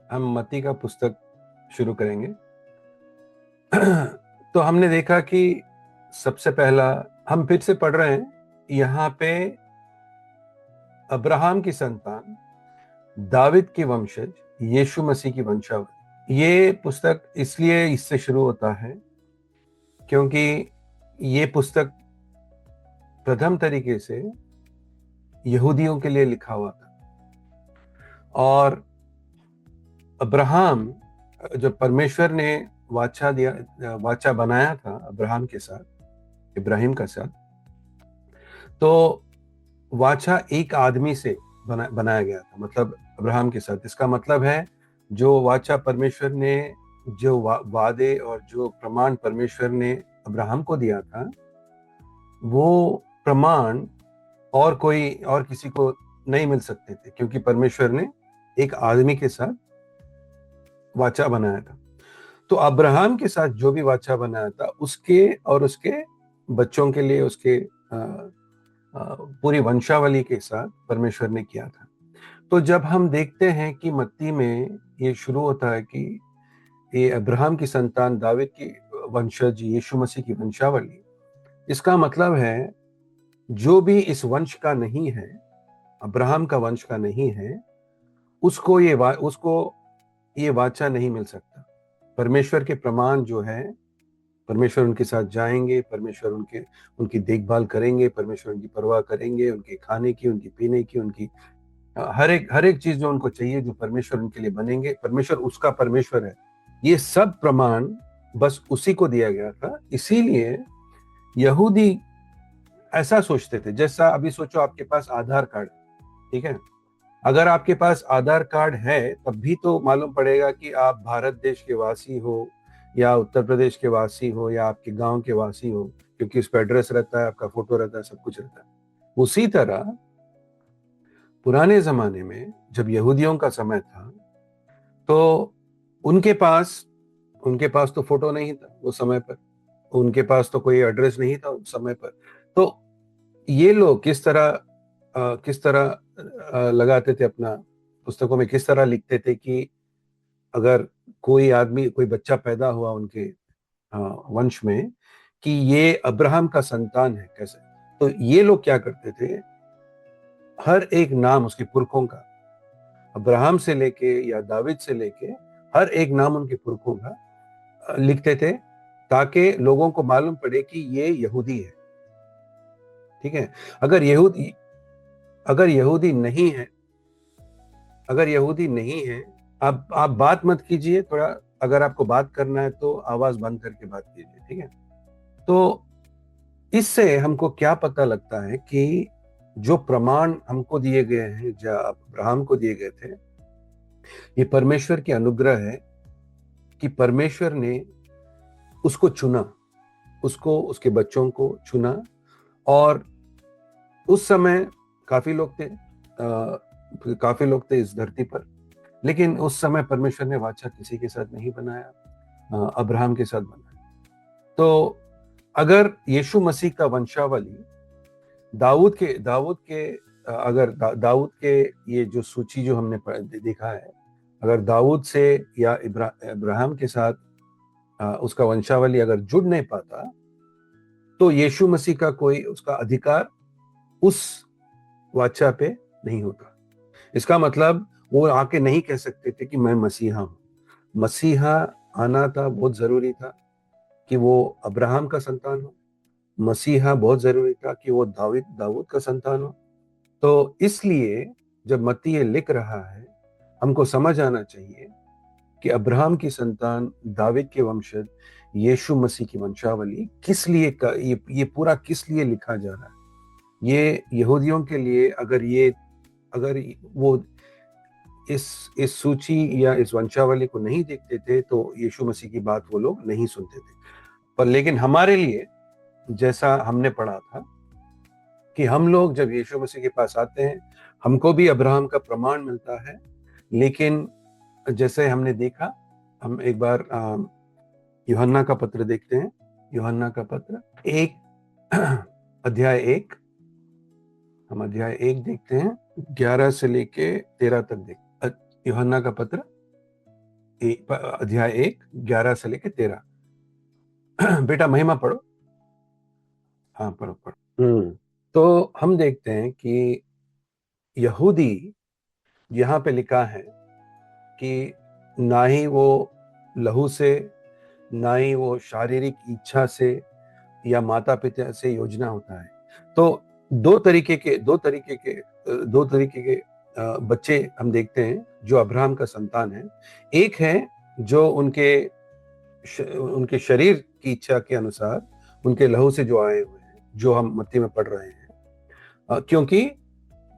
हम मत्ती का पुस्तक शुरू करेंगे। तो हमने देखा कि सबसे पहला हम फिर से पढ़ रहे हैं यहाँ पे अब्राहम की संतान, दाविद की वंशज, यीशु मसीह की वंशावली। ये पुस्तक इसलिए इससे शुरू होता है क्योंकि ये पुस्तक प्रथम तरीके से यहूदियों के लिए लिखा हुआ था। और अब्राहम, जब परमेश्वर ने वाचा बनाया था अब्राहम के साथ, इब्राहिम का साथ, तो वाचा एक आदमी से बनाया गया था, मतलब अब्राहम के साथ। इसका मतलब है जो वाचा परमेश्वर ने, जो वादे और जो प्रमाण परमेश्वर ने अब्राहम को दिया था, वो प्रमाण और किसी को नहीं मिल सकते थे, क्योंकि परमेश्वर ने एक आदमी के साथ वाचा बनाया था। तो अब्राहम के साथ जो भी वाचा बनाया था, उसके और उसके बच्चों के लिए, उसके पूरी वंशावली के साथ परमेश्वर ने किया था। तो जब हम देखते हैं कि मत्ती में ये शुरू होता है कि ये अब्राहम की संतान, दाविद की वंशज, यीशु मसीह की वंशावली, इसका मतलब है जो भी इस वंश का नहीं है, अब्राहम का वंश का नहीं है, उसको ये वाचा नहीं मिल सकता। परमेश्वर के प्रमाण जो है, परमेश्वर उनके साथ जाएंगे, परमेश्वर उनकी देखभाल करेंगे, परमेश्वर उनकी परवाह करेंगे, उनके खाने की, उनकी पीने की, उनकी हर एक चीज जो उनको चाहिए, जो परमेश्वर उनके लिए बनेंगे, परमेश्वर उसका परमेश्वर है। ये सब प्रमाण बस उसी को दिया गया था। इसीलिए यहूदी ऐसा सोचते थे, जैसा अभी सोचो आपके पास आधार कार्ड, ठीक है, अगर आपके पास आधार कार्ड है तब भी तो मालूम पड़ेगा कि आप भारत देश के वासी हो, या उत्तर प्रदेश के वासी हो, या आपके गांव के वासी हो, क्योंकि उस पर एड्रेस रहता है, आपका फोटो रहता है, सब कुछ रहता है। उसी तरह पुराने जमाने में जब यहूदियों का समय था, तो उनके पास उनके पास तो फोटो नहीं था उस समय पर, उनके पास तो कोई एड्रेस नहीं था उस समय पर। तो ये लोग किस तरह लगाते थे अपना, पुस्तकों में किस तरह लिखते थे कि अगर कोई बच्चा पैदा हुआ उनके वंश में, कि ये अब्राहम का संतान है, कैसे। तो ये लोग क्या करते थे, हर एक नाम उसके पुरखों का, अब्राहम से लेके या दाविद से लेके हर एक नाम उनके पुरखों का लिखते थे, ताकि लोगों को मालूम पड़े कि ये यहूदी है। ठीक है। अगर यहूदी अगर यहूदी नहीं है अगर यहूदी नहीं है, आप बात मत कीजिए थोड़ा। अगर आपको बात करना है तो आवाज बंद करके बात कीजिए, ठीक है। तो इससे हमको क्या पता लगता है कि जो प्रमाण हमको दिए गए हैं, जो अब्राहम को दिए गए थे, ये परमेश्वर की अनुग्रह है कि परमेश्वर ने उसको चुना, उसको, उसके बच्चों को चुना। और उस समय काफी लोग थे, काफी लोग थे इस धरती पर, लेकिन उस समय परमेश्वर ने वाचा किसी के साथ नहीं बनाया, अब्राहम के साथ बनाया। तो अगर यीशु मसीह का वंशावली दाऊद के अगर दाऊद के, ये जो सूची जो हमने देखा है, अगर दाऊद से या इब्राहिम के साथ उसका वंशावली अगर जुड़ नहीं पाता, तो यीशु मसीह का कोई उसका अधिकार उस वाचा पे नहीं होता। इसका मतलब वो आके नहीं कह सकते थे कि मैं मसीहा हूं। मसीहा आना था, बहुत जरूरी था कि वो अब्राहम का संतान हो। मसीहा बहुत जरूरी था कि वो दाऊद का संतान हो। तो इसलिए जब मत्ती ये लिख रहा है, हमको समझ आना चाहिए कि अब्राहम की संतान, दाविद के वंशज, यीशु मसीह की वंशावली किस लिए ये पूरा किस लिए लिखा जा रहा है। ये यहूदियों के लिए, अगर वो इस सूची या इस वंशावली को नहीं देखते थे, तो यीशु मसीह की बात वो लोग नहीं सुनते थे। पर लेकिन हमारे लिए, जैसा हमने पढ़ा था, कि हम लोग जब यीशु मसीह के पास आते हैं, हमको भी अब्राहम का प्रमाण मिलता है। लेकिन जैसे हमने देखा, हम एक बार यूहन्ना का पत्र देखते हैं। यूहन्ना का पत्र एक अध्याय 1, हम अध्याय 1 देखते हैं, 11 से लेके 13 तक यूहन्ना का पत्र अध्याय 1 11 से लेके 13। बेटा महिमा पढ़ो। हाँ पढ़ो पढ़ो। तो हम देखते हैं कि यहूदी, यहाँ पे लिखा है कि ना ही वो लहू से, ना ही वो शारीरिक इच्छा से या माता पिता से योजना होता है। तो दो तरीके के बच्चे हम देखते हैं जो अब्राहम का संतान है। एक है जो उनके शरीर की इच्छा के अनुसार, उनके लहू से जो आए हुए हैं, जो हम मत्ती में पढ़ रहे हैं। क्योंकि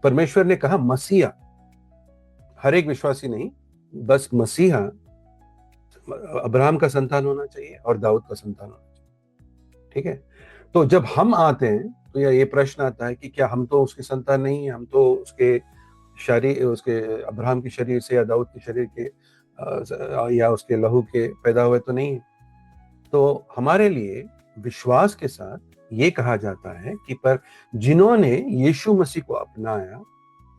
परमेश्वर ने कहा मसीहा, हर एक विश्वासी नहीं, बस मसीहा अब्राहम का संतान होना चाहिए और दाऊद का संतान होना चाहिए। ठीक है, तो जब हम आते हैं तो ये प्रश्न आता है कि क्या हम तो उसके संतान नहीं है, हम तो उसके अब्राहम के शरीर से या दाऊद के शरीर के या उसके लहू के पैदा हुए तो नहीं है। तो हमारे लिए विश्वास के साथ ये कहा जाता है कि पर जिन्होंने यीशु मसीह को अपनाया,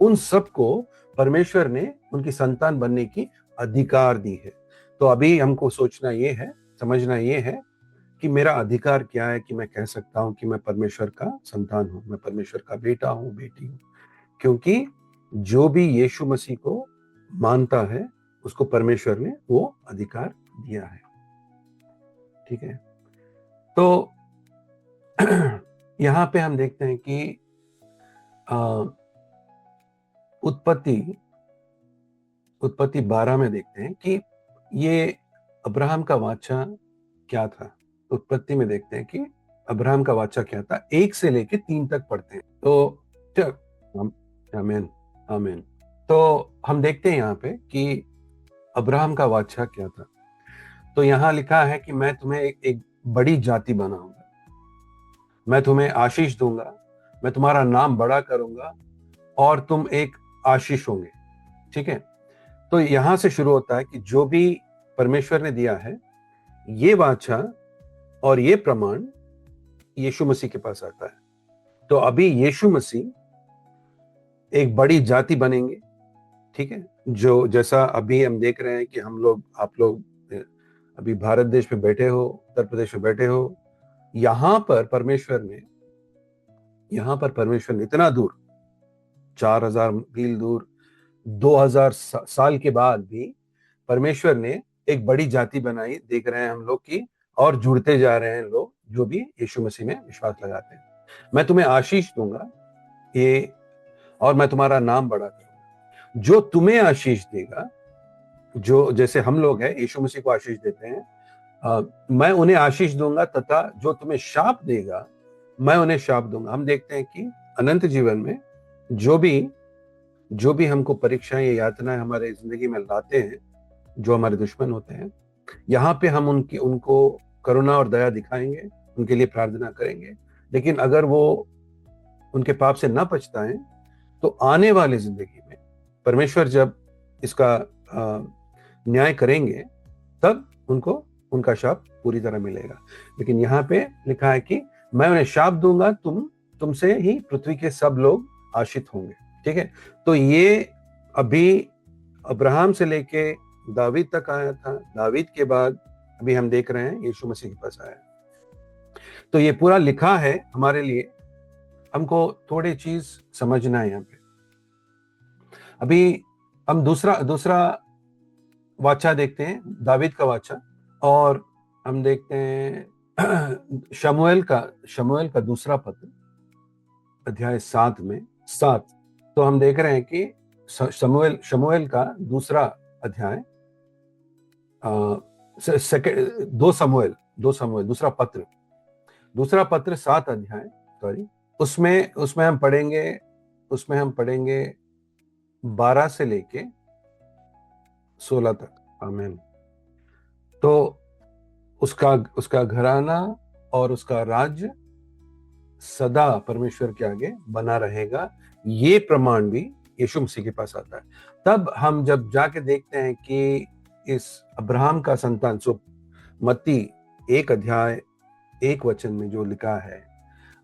उन सबको परमेश्वर ने उनकी संतान बनने की अधिकार दी है। तो अभी हमको सोचना ये है, समझना ये है कि मेरा अधिकार क्या है कि मैं कह सकता हूं कि मैं परमेश्वर का संतान हूं, मैं परमेश्वर का बेटा हूं, बेटी हूं। क्योंकि जो भी यीशु मसीह को मानता है उसको परमेश्वर ने वो अधिकार दिया है। ठीक है, तो यहां पे हम देखते हैं कि उत्पत्ति 12 में देखते हैं कि ये अब्राहम का वाचा क्या था। उत्पत्ति में देखते हैं कि अब्राहम का वाचा क्या था, 1 से लेके 3 तक पढ़ते हैं। तो आमीन आमीन। तो हम देखते हैं यहाँ पे कि अब्राहम का वाचा क्या था। तो यहाँ लिखा है कि मैं तुम्हें एक बड़ी जाति बनाऊंगा, मैं तुम्हें आशीष दूंगा, मैं तुम्हारा नाम बड़ा करूंगा और तुम एक आशीष होंगे। ठीक है, तो यहां से शुरू होता है कि जो भी परमेश्वर ने दिया है, ये वाचा और ये प्रमाण यीशु मसीह के पास आता है। तो अभी यीशु मसीह एक बड़ी जाति बनेंगे। ठीक है, जो जैसा अभी हम देख रहे हैं कि हम लोग, आप लोग अभी भारत देश में बैठे हो, उत्तर प्रदेश में बैठे हो, यहां पर परमेश्वर ने इतना दूर, 4000 मील दूर, 2000 साल के बाद भी परमेश्वर ने एक बड़ी जाति बनाई। देख रहे हैं हम लोग की, और जुड़ते जा रहे हैं लोग जो भी यीशु मसीह में विश्वास लगाते हैं। मैं तुम्हें आशीष दूंगा ये, और मैं तुम्हारा नाम बड़ा करूंगा। जो तुम्हें आशीष देगा, जो जैसे हम लोग हैं यीशु मसीह को आशीष देते हैं, मैं उन्हें आशीष दूंगा, तथा जो तुम्हें शाप देगा मैं उन्हें शाप दूंगा। हम देखते हैं कि अनंत जीवन में जो भी हमको परीक्षाएं या यातनाएं हमारे जिंदगी में लाते हैं, जो हमारे दुश्मन होते हैं, यहाँ पे हम उनको करुणा और दया दिखाएंगे, उनके लिए प्रार्थना करेंगे। लेकिन अगर वो उनके पाप से ना पछताएं तो आने वाली जिंदगी में परमेश्वर जब इसका न्याय करेंगे, तब उनको उनका शाप पूरी तरह मिलेगा। लेकिन यहाँ पे लिखा है कि मैं उन्हें शाप दूंगा, तुमसे ही पृथ्वी के सब लोग आशीष होंगे। ठीक है, तो ये अभी अब्राहम से लेके दावीद तक आया था, दावीद के बाद अभी हम देख रहे हैं यीशु मसीह के पास आया। तो ये पूरा लिखा है हमारे लिए, हमको थोड़ी चीज समझना है यहाँ पे। अभी हम दूसरा वाचा देखते हैं, दावीद का वाचा, और हम देखते हैं शमूएल का दूसरा पत्र अध्याय 7 में 7। तो हम देख रहे हैं कि शमूएल का दूसरा अध्याय, 2 समूएल दूसरा पत्र 7 अध्याय, सॉरी, उसमें हम पढ़ेंगे 12 से लेके 16 तक। आमीन। तो उसका घराना और उसका राज्य सदा परमेश्वर के आगे बना रहेगा, ये प्रमाण भी यीशु मसीह के पास आता है। तब हम जब जाके देखते हैं कि इस अब्राहम का संतान, सो मत्ती 1 अध्याय 1 वचन में जो लिखा है,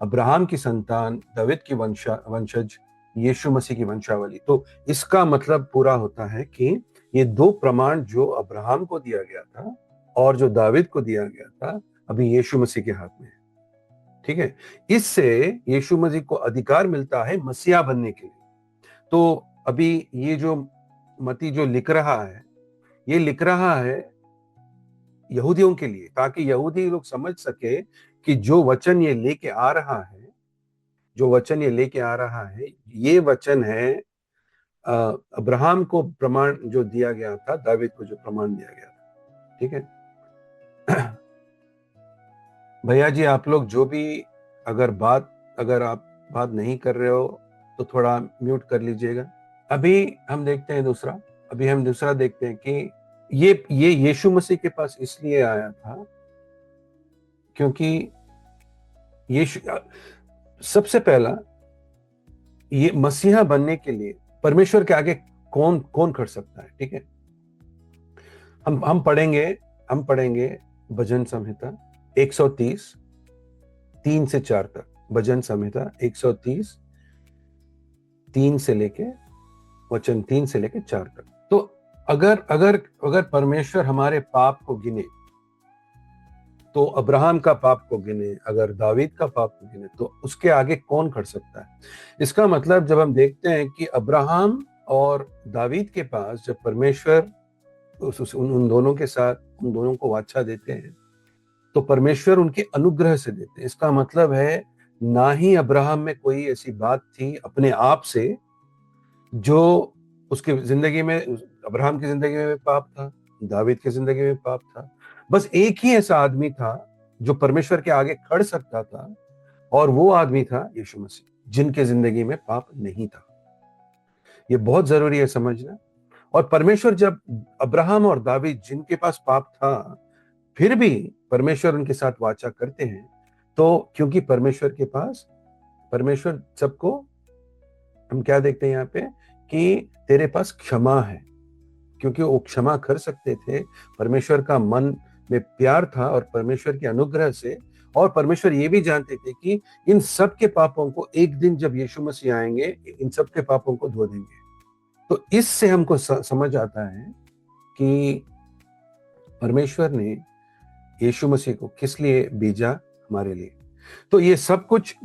अब्राहम की संतान, दावीद की वंशज, यीशु मसीह की वंशावली, तो इसका मतलब पूरा होता है कि ये दो प्रमाण जो अब्राहम को दिया गया था और जो दाविद को दिया गया था, अभी यीशु मसीह के हाथ में है। ठीक है, इससे यीशु मसीह को अधिकार मिलता है मसीहा बनने के लिए। तो अभी ये जो मती जो लिख रहा है, ये लिख रहा है यहूदियों के लिए, ताकि यहूदी लोग समझ सके कि जो वचन ये लेके आ रहा है, जो वचन ये लेके आ रहा है, ये वचन है अब्राहम को प्रमाण जो दिया गया था, दावीद को जो प्रमाण दिया गया था। ठीक है भैया जी, आप लोग जो भी अगर आप बात नहीं कर रहे हो तो थोड़ा म्यूट कर लीजिएगा। अभी हम देखते हैं दूसरा देखते हैं कि ये यीशु मसीह के पास इसलिए आया था क्योंकि यीशु सबसे पहला, ये मसीहा बनने के लिए परमेश्वर के आगे कौन कौन खड़ सकता है। ठीक है, हम पढ़ेंगे भजन संहिता 130 3 से 4 तक। भजन संहिता 130 3 से लेके वचन 3 से लेके 4 तक। तो अगर परमेश्वर हमारे पाप को गिने, तो अब्राहम का पाप को गिने, अगर दावीद का पाप को गिने, तो उसके आगे कौन खड़ सकता है। इसका मतलब जब हम देखते हैं कि अब्राहम और दावीद के पास जब परमेश्वर उन दोनों के साथ उन दोनों को वाचा देते हैं, तो परमेश्वर उनके अनुग्रह से देते हैं। इसका मतलब है ना ही अब्राहम में कोई ऐसी बात थी अपने आप से जो उसकी जिंदगी में, अब्राहम की जिंदगी में पाप था, दावीद की जिंदगी में पाप था। बस एक ही ऐसा आदमी था जो परमेश्वर के आगे खड़ सकता था, और वो आदमी था यीशु मसीह, जिनके जिंदगी में पाप नहीं था। ये बहुत जरूरी है समझना। और परमेश्वर जब अब्राहम और दावीद जिनके पास पाप था, फिर भी परमेश्वर उनके साथ वाचा करते हैं, तो क्योंकि परमेश्वर सबको, हम क्या देखते हैं यहाँ पे कि तेरे पास क्षमा है, क्योंकि वो क्षमा कर सकते थे। परमेश्वर का मन में प्यार था और परमेश्वर के अनुग्रह से, और परमेश्वर ये भी जानते थे कि इन सब के पापों को एक दिन जब यीशु मसीह आएंगे, इन सब के पापों को धो देंगे। तो इससे हमको समझ आता है कि परमेश्वर ने यीशु मसीह को किस लिए भेजा हमारे लिए। तो ये सब कुछ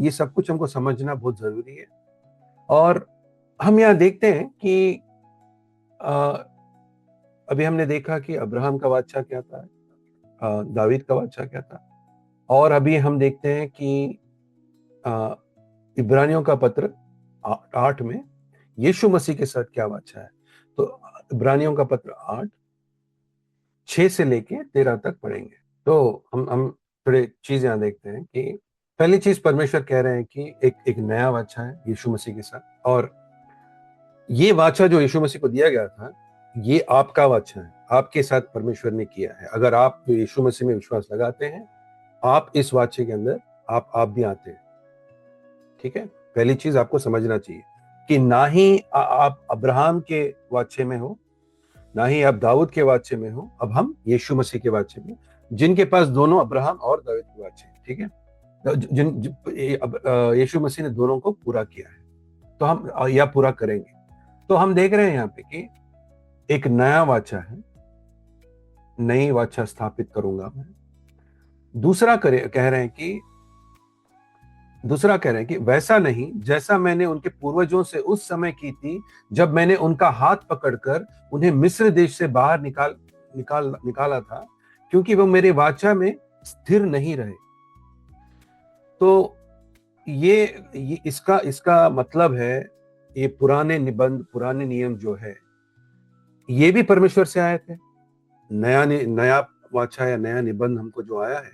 हमको समझना बहुत जरूरी है। और हम यहाँ देखते हैं कि अभी हमने देखा कि अब्राहम का बादशाह क्या था, दावीद का बादशाह क्या था, और अभी हम देखते हैं कि इब्रानियों का पत्र 8 में यीशु मसीह के साथ क्या बादशाह है। तो इब्रानियों का पत्र 8 6 से लेके 13 तक पढ़ेंगे। तो हम थोड़े चीज यहाँ देखते हैं कि पहली चीज, परमेश्वर कह रहे हैं कि एक नया वाचा है यीशु मसीह के साथ, और ये वाचा जो यीशु मसीह को दिया गया था, ये आपका वाचा है, आपके साथ परमेश्वर ने किया है। अगर आप यीशु मसीह में विश्वास लगाते हैं, आप इस वाचे के अंदर आप भी आते हैं। ठीक है, पहली चीज आपको समझना चाहिए कि ना ही आप अब्राहम के वाचे में हो, ना ही आप दाऊद के वाचे में हो, अब हम यीशु मसीह के वाचे में, जिनके पास दोनों अब्राहम और दाऊद के वाचे हैं। ठीक है, यीशु मसीह ने दोनों को पूरा किया है, तो हम या पूरा करेंगे। तो हम देख रहे हैं यहाँ पे कि एक नया वाचा है, नई वाचा स्थापित करूंगा मैं। दूसरा कह रहे हैं कि वैसा नहीं जैसा मैंने उनके पूर्वजों से उस समय की थी, जब मैंने उनका हाथ पकड़कर उन्हें मिस्र देश से बाहर निकाला था, क्योंकि वो मेरे वाचा में स्थिर नहीं रहे। तो ये इसका मतलब है, ये पुराने नियम जो है, ये भी परमेश्वर से आए थे। नया वाचा या नया निबंध हमको जो आया है,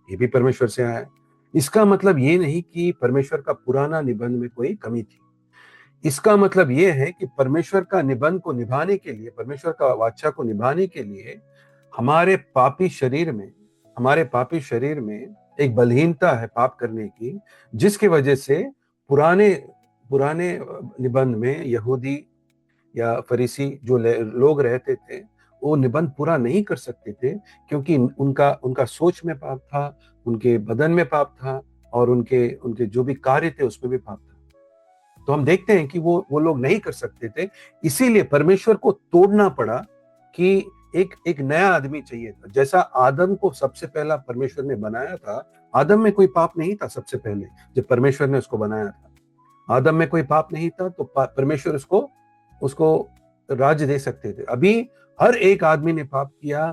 ये भी परमेश्वर से आया है। इसका मतलब ये नहीं कि परमेश्वर का पुराना निबंध में कोई कमी थी। इसका मतलब ये है कि परमेश्वर का निबंध को निभाने के लिए, परमेश्वर का वाचा को निभाने के लिए, हमारे पापी शरीर में एक बलहीनता है पाप करने की, जिसकी वजह से पुराने निबंध में यहूदी या फरीसी जो लोग रहते थे, वो निबंध पूरा नहीं कर सकते थे, क्योंकि उनका सोच में पाप था, उनके बदन में पाप था, और उनके जो भी कार्य थे उसमें भी पाप था। तो हम देखते हैं कि वो लोग नहीं कर सकते थे, इसीलिए परमेश्वर को तोड़ना पड़ा कि एक एक नया आदमी चाहिए था। जैसा आदम को सबसे पहला परमेश्वर ने बनाया था, आदम में कोई पाप नहीं था सबसे पहले जब परमेश्वर ने उसको बनाया था। आदम में कोई पाप नहीं था, तो परमेश्वर उसको उसको राज्य दे सकते थे। अभी हर एक आदमी ने पाप किया,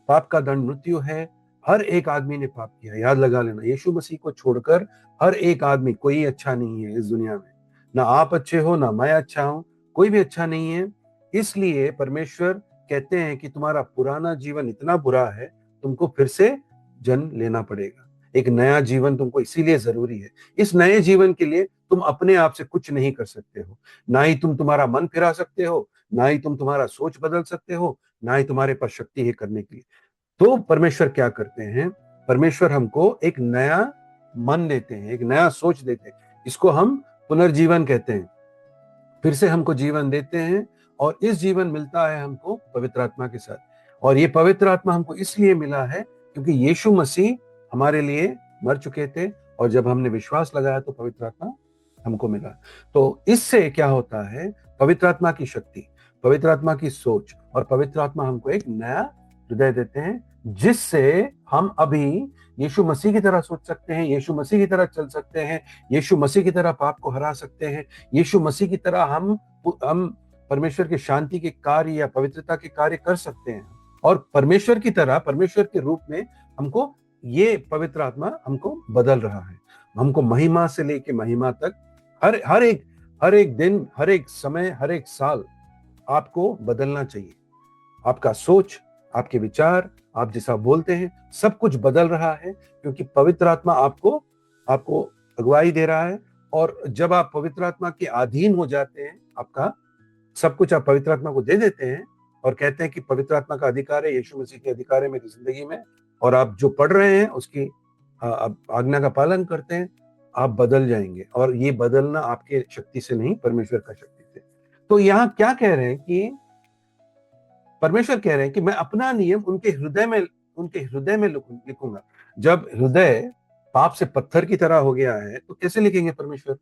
पाप का दंड मृत्यु है। हर एक आदमी ने पाप किया, याद लगा लेना। यीशु मसीह को छोड़कर हर एक आदमी, कोई अच्छा नहीं है इस दुनिया में। ना आप अच्छे हो, ना मैं अच्छा हूं, कोई भी अच्छा नहीं है। इसलिए परमेश्वर कहते हैं कि तुम्हारा पुराना जीवन इतना बुरा है, तुमको फिर से जन्म लेना पड़ेगा। एक नया जीवन तुमको इसीलिए जरूरी है। इस नए जीवन के लिए तुम अपने आप से कुछ नहीं कर सकते हो। ना ही तुम तुम्हारा मन फिरा सकते हो, ना ही तुम तुम्हारा सोच बदल सकते हो, ना ही तुम्हारे पास शक्ति है करने के लिए। तो परमेश्वर क्या करते हैं? परमेश्वर हमको एक नया मन देते हैं, एक नया सोच देते हैं। इसको हम पुनर्जीवन कहते हैं। फिर से हमको जीवन देते हैं, और इस जीवन मिलता है हमको पवित्र आत्मा के साथ। और ये पवित्र आत्मा हमको इसलिए मिला है क्योंकि यीशु मसीह हमारे लिए मर चुके थे, और जब हमने विश्वास लगाया तो पवित्र आत्मा हमको मिला। तो इससे क्या होता है? पवित्र आत्मा की शक्ति, पवित्र आत्मा की सोच और पवित्र आत्मा हमको एक नया हृदय देते हैं, जिससे हम अभी यीशु मसीह की तरह सोच सकते हैं, यीशु मसीह की तरह चल सकते हैं, यीशु मसीह की तरह पाप को हरा सकते हैं, यीशु मसीह की तरह हम परमेश्वर के शांति के कार्य या पवित्रता के कार्य कर सकते हैं। और परमेश्वर की तरह, परमेश्वर के रूप में हमको ये पवित्र आत्मा हमको बदल रहा है। हमको महिमा से लेके महिमा तक हर एक दिन, हर एक समय, हर एक साल आपको बदलना चाहिए। आपका सोच, आपके विचार, आप जैसा बोलते हैं, सब कुछ बदल रहा है, क्योंकि पवित्र आत्मा आपको अगुवाई दे रहा है। और जब आप पवित्र आत्मा के अधीन हो जाते हैं, आपका सब कुछ आप पवित्र आत्मा को दे देते हैं और कहते हैं कि पवित्र आत्मा का अधिकार है, यीशु मसीह के अधिकार है मेरी जिंदगी में, और आप जो पढ़ रहे हैं उसकी आप आज्ञा का पालन करते हैं, आप बदल जाएंगे। और ये बदलना आपके शक्ति से नहीं, परमेश्वर का शक्ति से। तो यहाँ क्या कह रहे हैं कि परमेश्वर कह रहे हैं कि मैं अपना नियम उनके हृदय में लिखूंगा। जब हृदय पाप से पत्थर की तरह हो गया है, तो कैसे लिखेंगे परमेश्वर?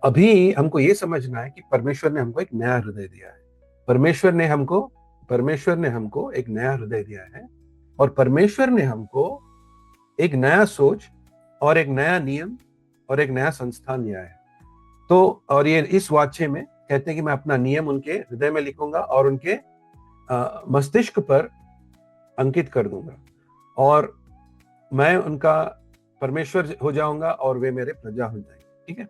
अभी हमको ये समझना है कि परमेश्वर ने हमको एक नया हृदय दिया है। परमेश्वर ने हमको एक नया हृदय दिया है, और परमेश्वर ने हमको एक नया सोच और एक नया नियम और एक नया संस्थान दिया है। तो और ये इस वाक्य में कहते हैं कि मैं अपना नियम उनके हृदय में लिखूंगा और उनके मस्तिष्क पर अंकित कर दूंगा, और मैं उनका परमेश्वर हो जाऊंगा और वे मेरे प्रजा हो जाएंगे। ठीक है,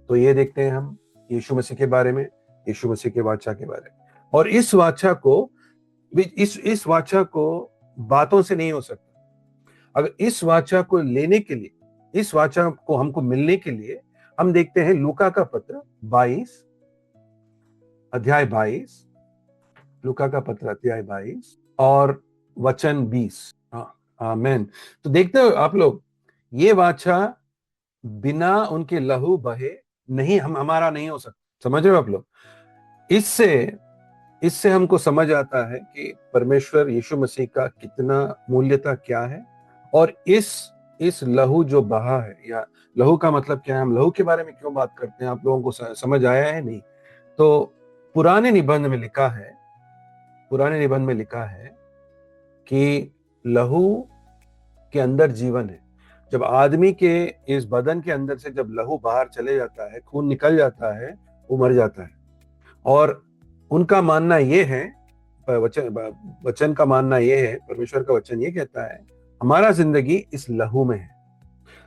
तो ये देखते हैं हम यीशु मसीह के बारे में, यीशु मसीह के वाचा के बारे में। और इस वाचा को बातों से नहीं हो सकता। अगर इस वाचा को लेने के लिए, इस वाचा को हमको मिलने के लिए, हम देखते हैं लूका का पत्र 22 अध्याय 22, लूका का पत्र अध्याय 22 और वचन 20। आमेन। तो देखते हो आप लोग, ये वाचा बिना उनके लहू बहे नहीं, हमारा नहीं हो सकता। समझ रहे हो आप लोग? इससे हमको समझ आता है कि परमेश्वर यीशु मसीह का कितना मूल्यता क्या है। और इस लहू जो बहा है, या लहू का मतलब क्या है, हम लहू के बारे में क्यों बात करते हैं, आप लोगों को समझ आया है? नहीं तो पुराने निबंध में लिखा है कि लहू के अंदर जीवन है। जब आदमी के इस बदन के अंदर से जब लहू बाहर चले जाता है, खून निकल जाता है, वो मर जाता है। और उनका मानना ये है, वचन का मानना ये है, परमेश्वर का वचन ये कहता है, हमारा जिंदगी इस लहू में है।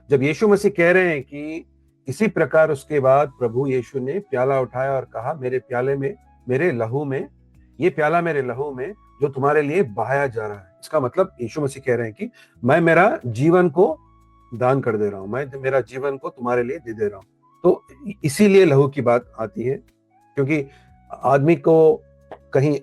जब यीशु मसीह कह रहे हैं कि इसी प्रकार उसके बाद प्रभु यीशु ने प्याला उठाया और कहा, मेरे प्याले में, मेरे लहू में, ये प्याला मेरे लहू में जो तुम्हारे लिए बहाया जा रहा है। इसका मतलब यीशु मसीह कह रहे हैं कि मैं मेरा जीवन को दान कर दे रहा हूं, मैं मेरा जीवन को तुम्हारे लिए दे दे रहा हूं। तो इसीलिए लहू की बात आती है, क्योंकि आदमी को कहीं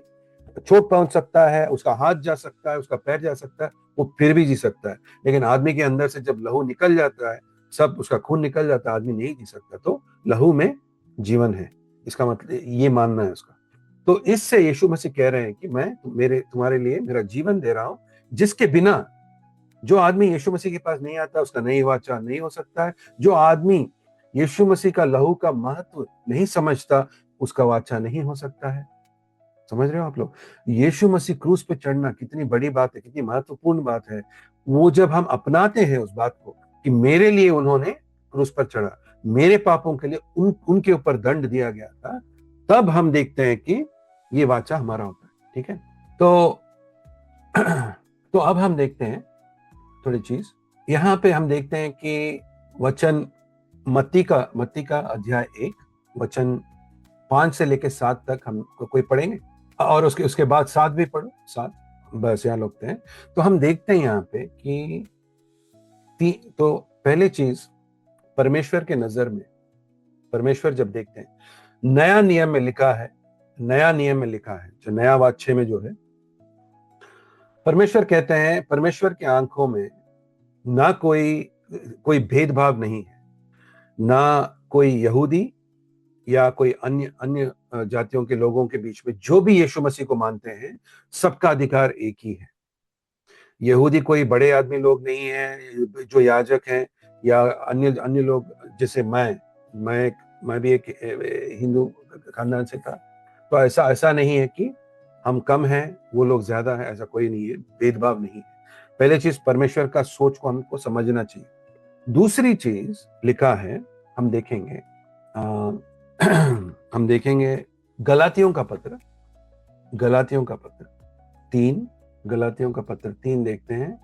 चोट पहुंच सकता है, उसका हाथ जा सकता है, उसका पैर जा सकता है, वो फिर भी जी सकता है। लेकिन आदमी के अंदर से जब लहू निकल जाता है, सब उसका खून निकल जाता है, आदमी नहीं जी सकता। तो लहू में जीवन है, इसका मतलब ये मानना है उसका। तो इससे यीशु मसीह कह रहे हैं कि मैं तुम्हारे लिए मेरा जीवन दे रहा हूं, जिसके बिना जो आदमी यीशु मसीह के पास नहीं आता, उसका नई वाचा नहीं हो सकता है। जो आदमी यीशु मसीह का लहू का महत्व नहीं समझता, उसका वाचा नहीं हो सकता है। समझ रहे हो आप लोग? यीशु मसीह क्रूस पे चढ़ना कितनी बड़ी बात है, कितनी महत्वपूर्ण बात है। वो जब हम अपनाते हैं उस बात को कि मेरे लिए उन्होंने क्रूस पर चढ़ा, मेरे पापों के लिए उनके ऊपर दंड दिया गया था, तब हम देखते हैं कि ये वाचा हमारा होता है। ठीक है, तो तो अब हम देखते हैं थोड़ी चीज। यहां पे हम देखते हैं कि वचन मत्ती का अध्याय 1 वचन 5 से लेकर 7 तक हम कोई पढ़ेंगे, और उसके उसके बाद 7 भी पढ़ो, 7 बस यहाँ लोग हैं। तो हम देखते हैं यहाँ पे कि तो पहले चीज, परमेश्वर के नजर में, परमेश्वर जब देखते हैं, नया नियम में लिखा है, नया नियम में लिखा है, जो नया वाच्य में जो है, परमेश्वर कहते हैं, परमेश्वर की आंखों में ना कोई भेदभाव नहीं है, ना कोई यहूदी या कोई अन्य अन्य जातियों के लोगों के बीच में। जो भी यीशु मसीह को मानते हैं, सबका अधिकार एक ही है। यहूदी कोई बड़े आदमी लोग नहीं है जो याजक हैं, या अन्य अन्य लोग, जैसे मैं भी एक हिंदू खानदान से था। तो ऐसा ऐसा नहीं है कि हम कम हैं, वो लोग ज्यादा हैं, ऐसा कोई नहीं है, भेदभाव नहीं है। पहले चीज, परमेश्वर का सोच को हमको समझना चाहिए। दूसरी चीज लिखा है, हम देखेंगे हम देखेंगे गलातियों का पत्र, गलातियों का पत्र 3, गलातियों का पत्र 3 देखते हैं,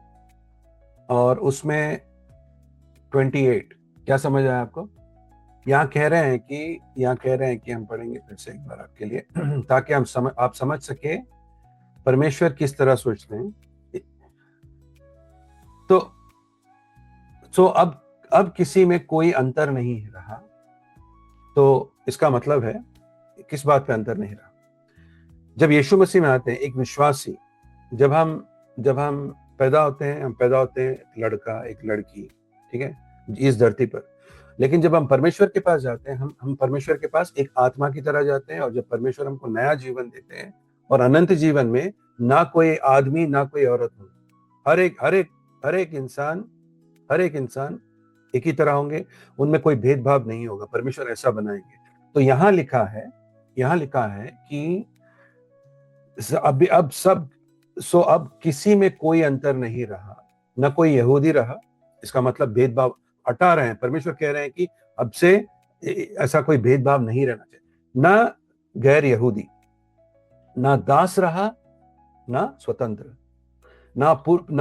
और उसमें 28। क्या समझ आया आपको? यहाँ कह रहे हैं कि हम पढ़ेंगे फिर से एक बार आपके लिए ताकि आप समझ सके परमेश्वर किस तरह सोचते हैं। तो अब किसी में कोई अंतर नहीं रहा। तो इसका मतलब है, किस बात पे अंतर नहीं रहा? जब यीशु मसीह में आते हैं, एक विश्वासी, जब हम पैदा होते हैं, एक लड़का एक लड़की, ठीक है, इस धरती पर। लेकिन जब हम परमेश्वर के पास जाते हैं, हम परमेश्वर के पास एक आत्मा की तरह जाते हैं, और जब परमेश्वर हमको नया जीवन देते हैं, और अनंत जीवन में ना कोई आदमी ना कोई औरत हो, हर एक इंसान एक ही तरह होंगे, उनमें कोई भेदभाव नहीं होगा, परमेश्वर ऐसा बनाएंगे। तो यहाँ लिखा है कि अब किसी में कोई अंतर नहीं रहा, न कोई यहूदी रहा। इसका मतलब भेदभाव हटा रहे हैं। परमेश्वर कह रहे हैं कि अब से ऐसा कोई भेदभाव नहीं रहना चाहिए। ना गैर यहूदी, ना दास रहा, ना स्वतंत्र, ना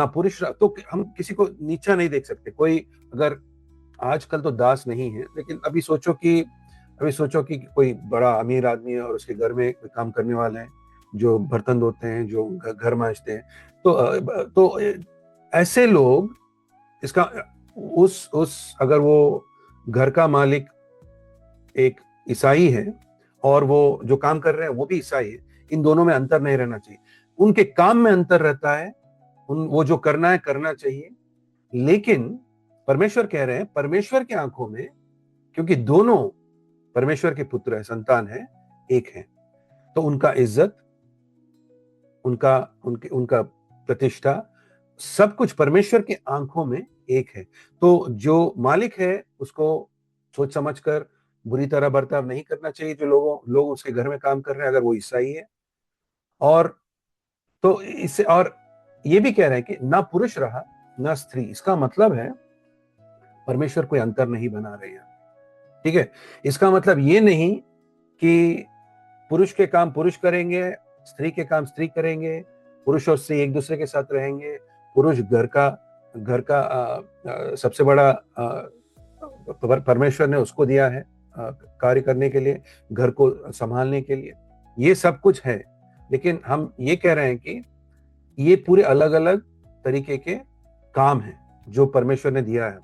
पुरुष रहा। तो हम किसी को नीचा नहीं देख सकते। कोई अगर आजकल तो दास नहीं है, लेकिन अभी सोचो कि कोई बड़ा अमीर आदमी है और उसके घर में काम करने वाले हैं, जो बर्तन धोते हैं, जो घर मांजते हैं। तो ऐसे लोग, इसका उस अगर वो घर का मालिक एक ईसाई है, और वो जो काम कर रहे हैं वो भी ईसाई है, इन दोनों में अंतर नहीं रहना चाहिए। उनके काम में अंतर रहता है, वो जो करना है करना चाहिए। लेकिन परमेश्वर कह रहे हैं, परमेश्वर की आंखों में, क्योंकि दोनों परमेश्वर के पुत्र है, संतान है, एक है, तो उनका इज्जत, उनका प्रतिष्ठा, सब कुछ परमेश्वर की आंखों में एक है। तो जो मालिक है उसको सोच समझ कर बुरी तरह बर्ताव नहीं करना चाहिए, जो लोग उसके घर में काम कर रहे हैं, अगर वो ईसाई है। और तो इससे, और ये भी कह रहे हैं कि ना पुरुष रहा ना स्त्री। इसका मतलब है परमेश्वर कोई अंतर नहीं बना रहे हैं, ठीक है। इसका मतलब ये नहीं कि पुरुष के काम पुरुष करेंगे, स्त्री के काम स्त्री करेंगे, पुरुष और स्त्री एक दूसरे के साथ रहेंगे, पुरुष घर का सबसे बड़ा परमेश्वर ने उसको दिया है कार्य करने के लिए, घर को संभालने के लिए, ये सब कुछ है। लेकिन हम ये कह रहे हैं कि ये पूरे अलग अलग तरीके के काम हैं जो परमेश्वर ने दिया है।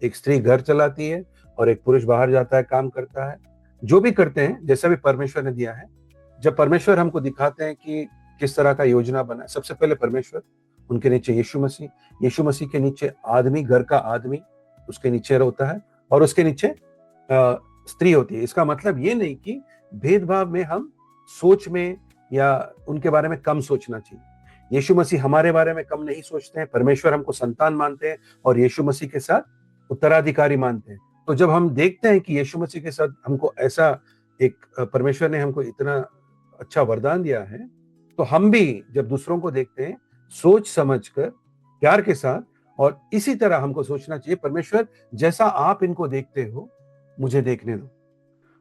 एक स्त्री घर चलाती है और एक पुरुष बाहर जाता है, काम करता है। जो भी करते हैं, जैसा भी परमेश्वर ने दिया है। जब परमेश्वर हमको दिखाते हैं कि किस तरह का योजना बना है, सबसे पहले परमेश्वर, उनके नीचे यीशु मसीह के नीचे आदमी, घर का आदमी उसके नीचे होता है, और उसके नीचे स्त्री होती है। इसका मतलब ये नहीं कि भेदभाव में हम सोच में या उनके बारे में कम सोचना चाहिए। यीशु मसीह हमारे बारे में कम नहीं सोचते हैं। परमेश्वर हमको संतान मानते हैं और यीशु मसीह के साथ उत्तराधिकारी मानते हैं। तो जब हम देखते हैं कि यीशु मसीह के साथ हमको ऐसा एक, परमेश्वर ने हमको इतना अच्छा वरदान दिया है, तो हम भी जब दूसरों को देखते हैं सोच समझकर प्यार के साथ, और इसी तरह हमको सोचना चाहिए, परमेश्वर जैसा आप इनको देखते हो मुझे देखने दो,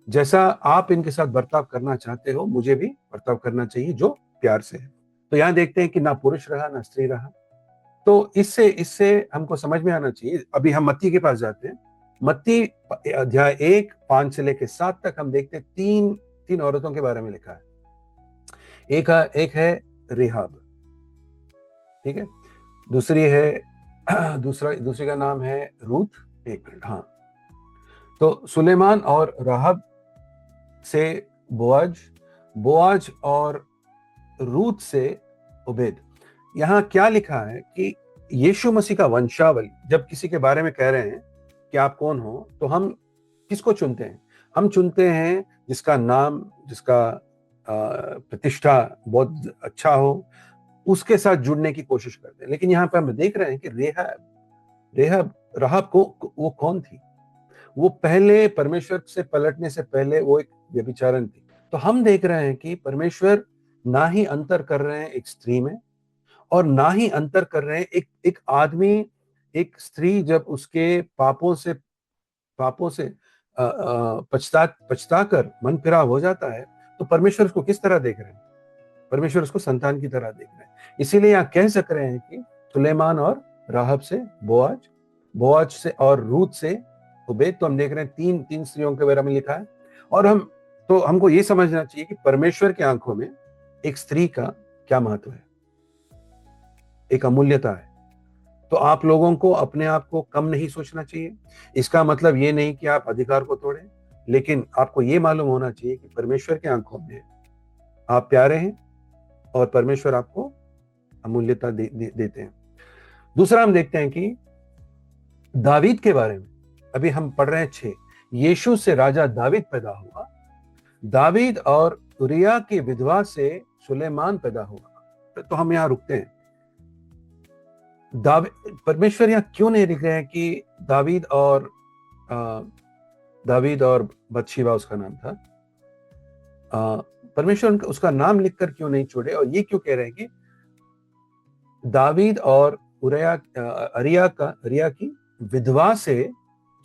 जैसा आप इनके साथ बर्ताव करना चाहते हो मुझे भी बर्ताव करना चाहिए जो प्यार से है। तो यहां देखते हैं कि ना पुरुष रहा ना स्त्री रहा। तो इससे इससे हमको समझ में आना चाहिए। अभी हम मत्ती के पास जाते हैं। मत्ती अध्याय 1:5 से लेकर 7 तक हम देखते हैं, तीन तीन औरतों के बारे में लिखा है। एक है रेहाब, ठीक है। दूसरी है दूसरी का नाम है रूथ। एक मिनट, हाँ। तो सुलेमान और राहब से बोआज, बोआज और रूथ से उबेद। यहां क्या लिखा है कि यीशु मसीह का वंशावली, जब किसी के बारे में कह रहे हैं कि आप कौन हो, तो हम किसको चुनते हैं? हम चुनते हैं जिसका नाम, जिसका प्रतिष्ठा बहुत अच्छा हो, उसके साथ जुड़ने की कोशिश करते हैं। लेकिन यहाँ पे हम देख रहे हैं कि रेहब राहब को वो कौन थी? वो पहले परमेश्वर से पलटने से पहले वो एक व्यभिचारन थी। तो हम देख रहे हैं कि परमेश्वर ना ही अंतर कर रहे हैं एक स्त्री में, और ना ही अंतर कर रहे हैं एक आदमी, एक स्त्री जब उसके पापों से पछता कर मन फिराव हो जाता है, तो परमेश्वर उसको किस तरह देख रहे हैं? परमेश्वर उसको संतान की तरह देख रहे हैं। इसीलिए यहाँ कह सक रहे हैं कि सुलेमान और राहब से बोआज, बोआज से और रूत से उबेद। तो हम देख रहे हैं तीन तीन स्त्रियों के बारे में लिखा है। और हमको ये समझना चाहिए कि परमेश्वर की आंखों में एक स्त्री का क्या महत्व है, एक अमूल्यता है। तो आप लोगों को अपने आप को कम नहीं सोचना चाहिए। इसका मतलब ये नहीं कि आप अधिकार को तोड़ें, लेकिन आपको ये मालूम होना चाहिए कि परमेश्वर के आंखों में आप प्यारे हैं और परमेश्वर आपको अमूल्यता देते हैं। दूसरा हम देखते हैं कि दावीद के बारे में अभी हम पढ़ रहे हैं 6। यीशु से राजा दावीद पैदा हुआ, दावीद और उरिया की विधवा से सुलेमान पैदा हुआ। तो हम यहाँ रुकते हैं। परमेश्वर यहाँ क्यों नहीं लिख रहे हैं कि दावीद और बत्शीबा उसका नाम था? परमेश्वर उसका नाम लिखकर क्यों नहीं छोड़े, और ये क्यों कह रहे हैं कि दावीद और अरिया की विधवा से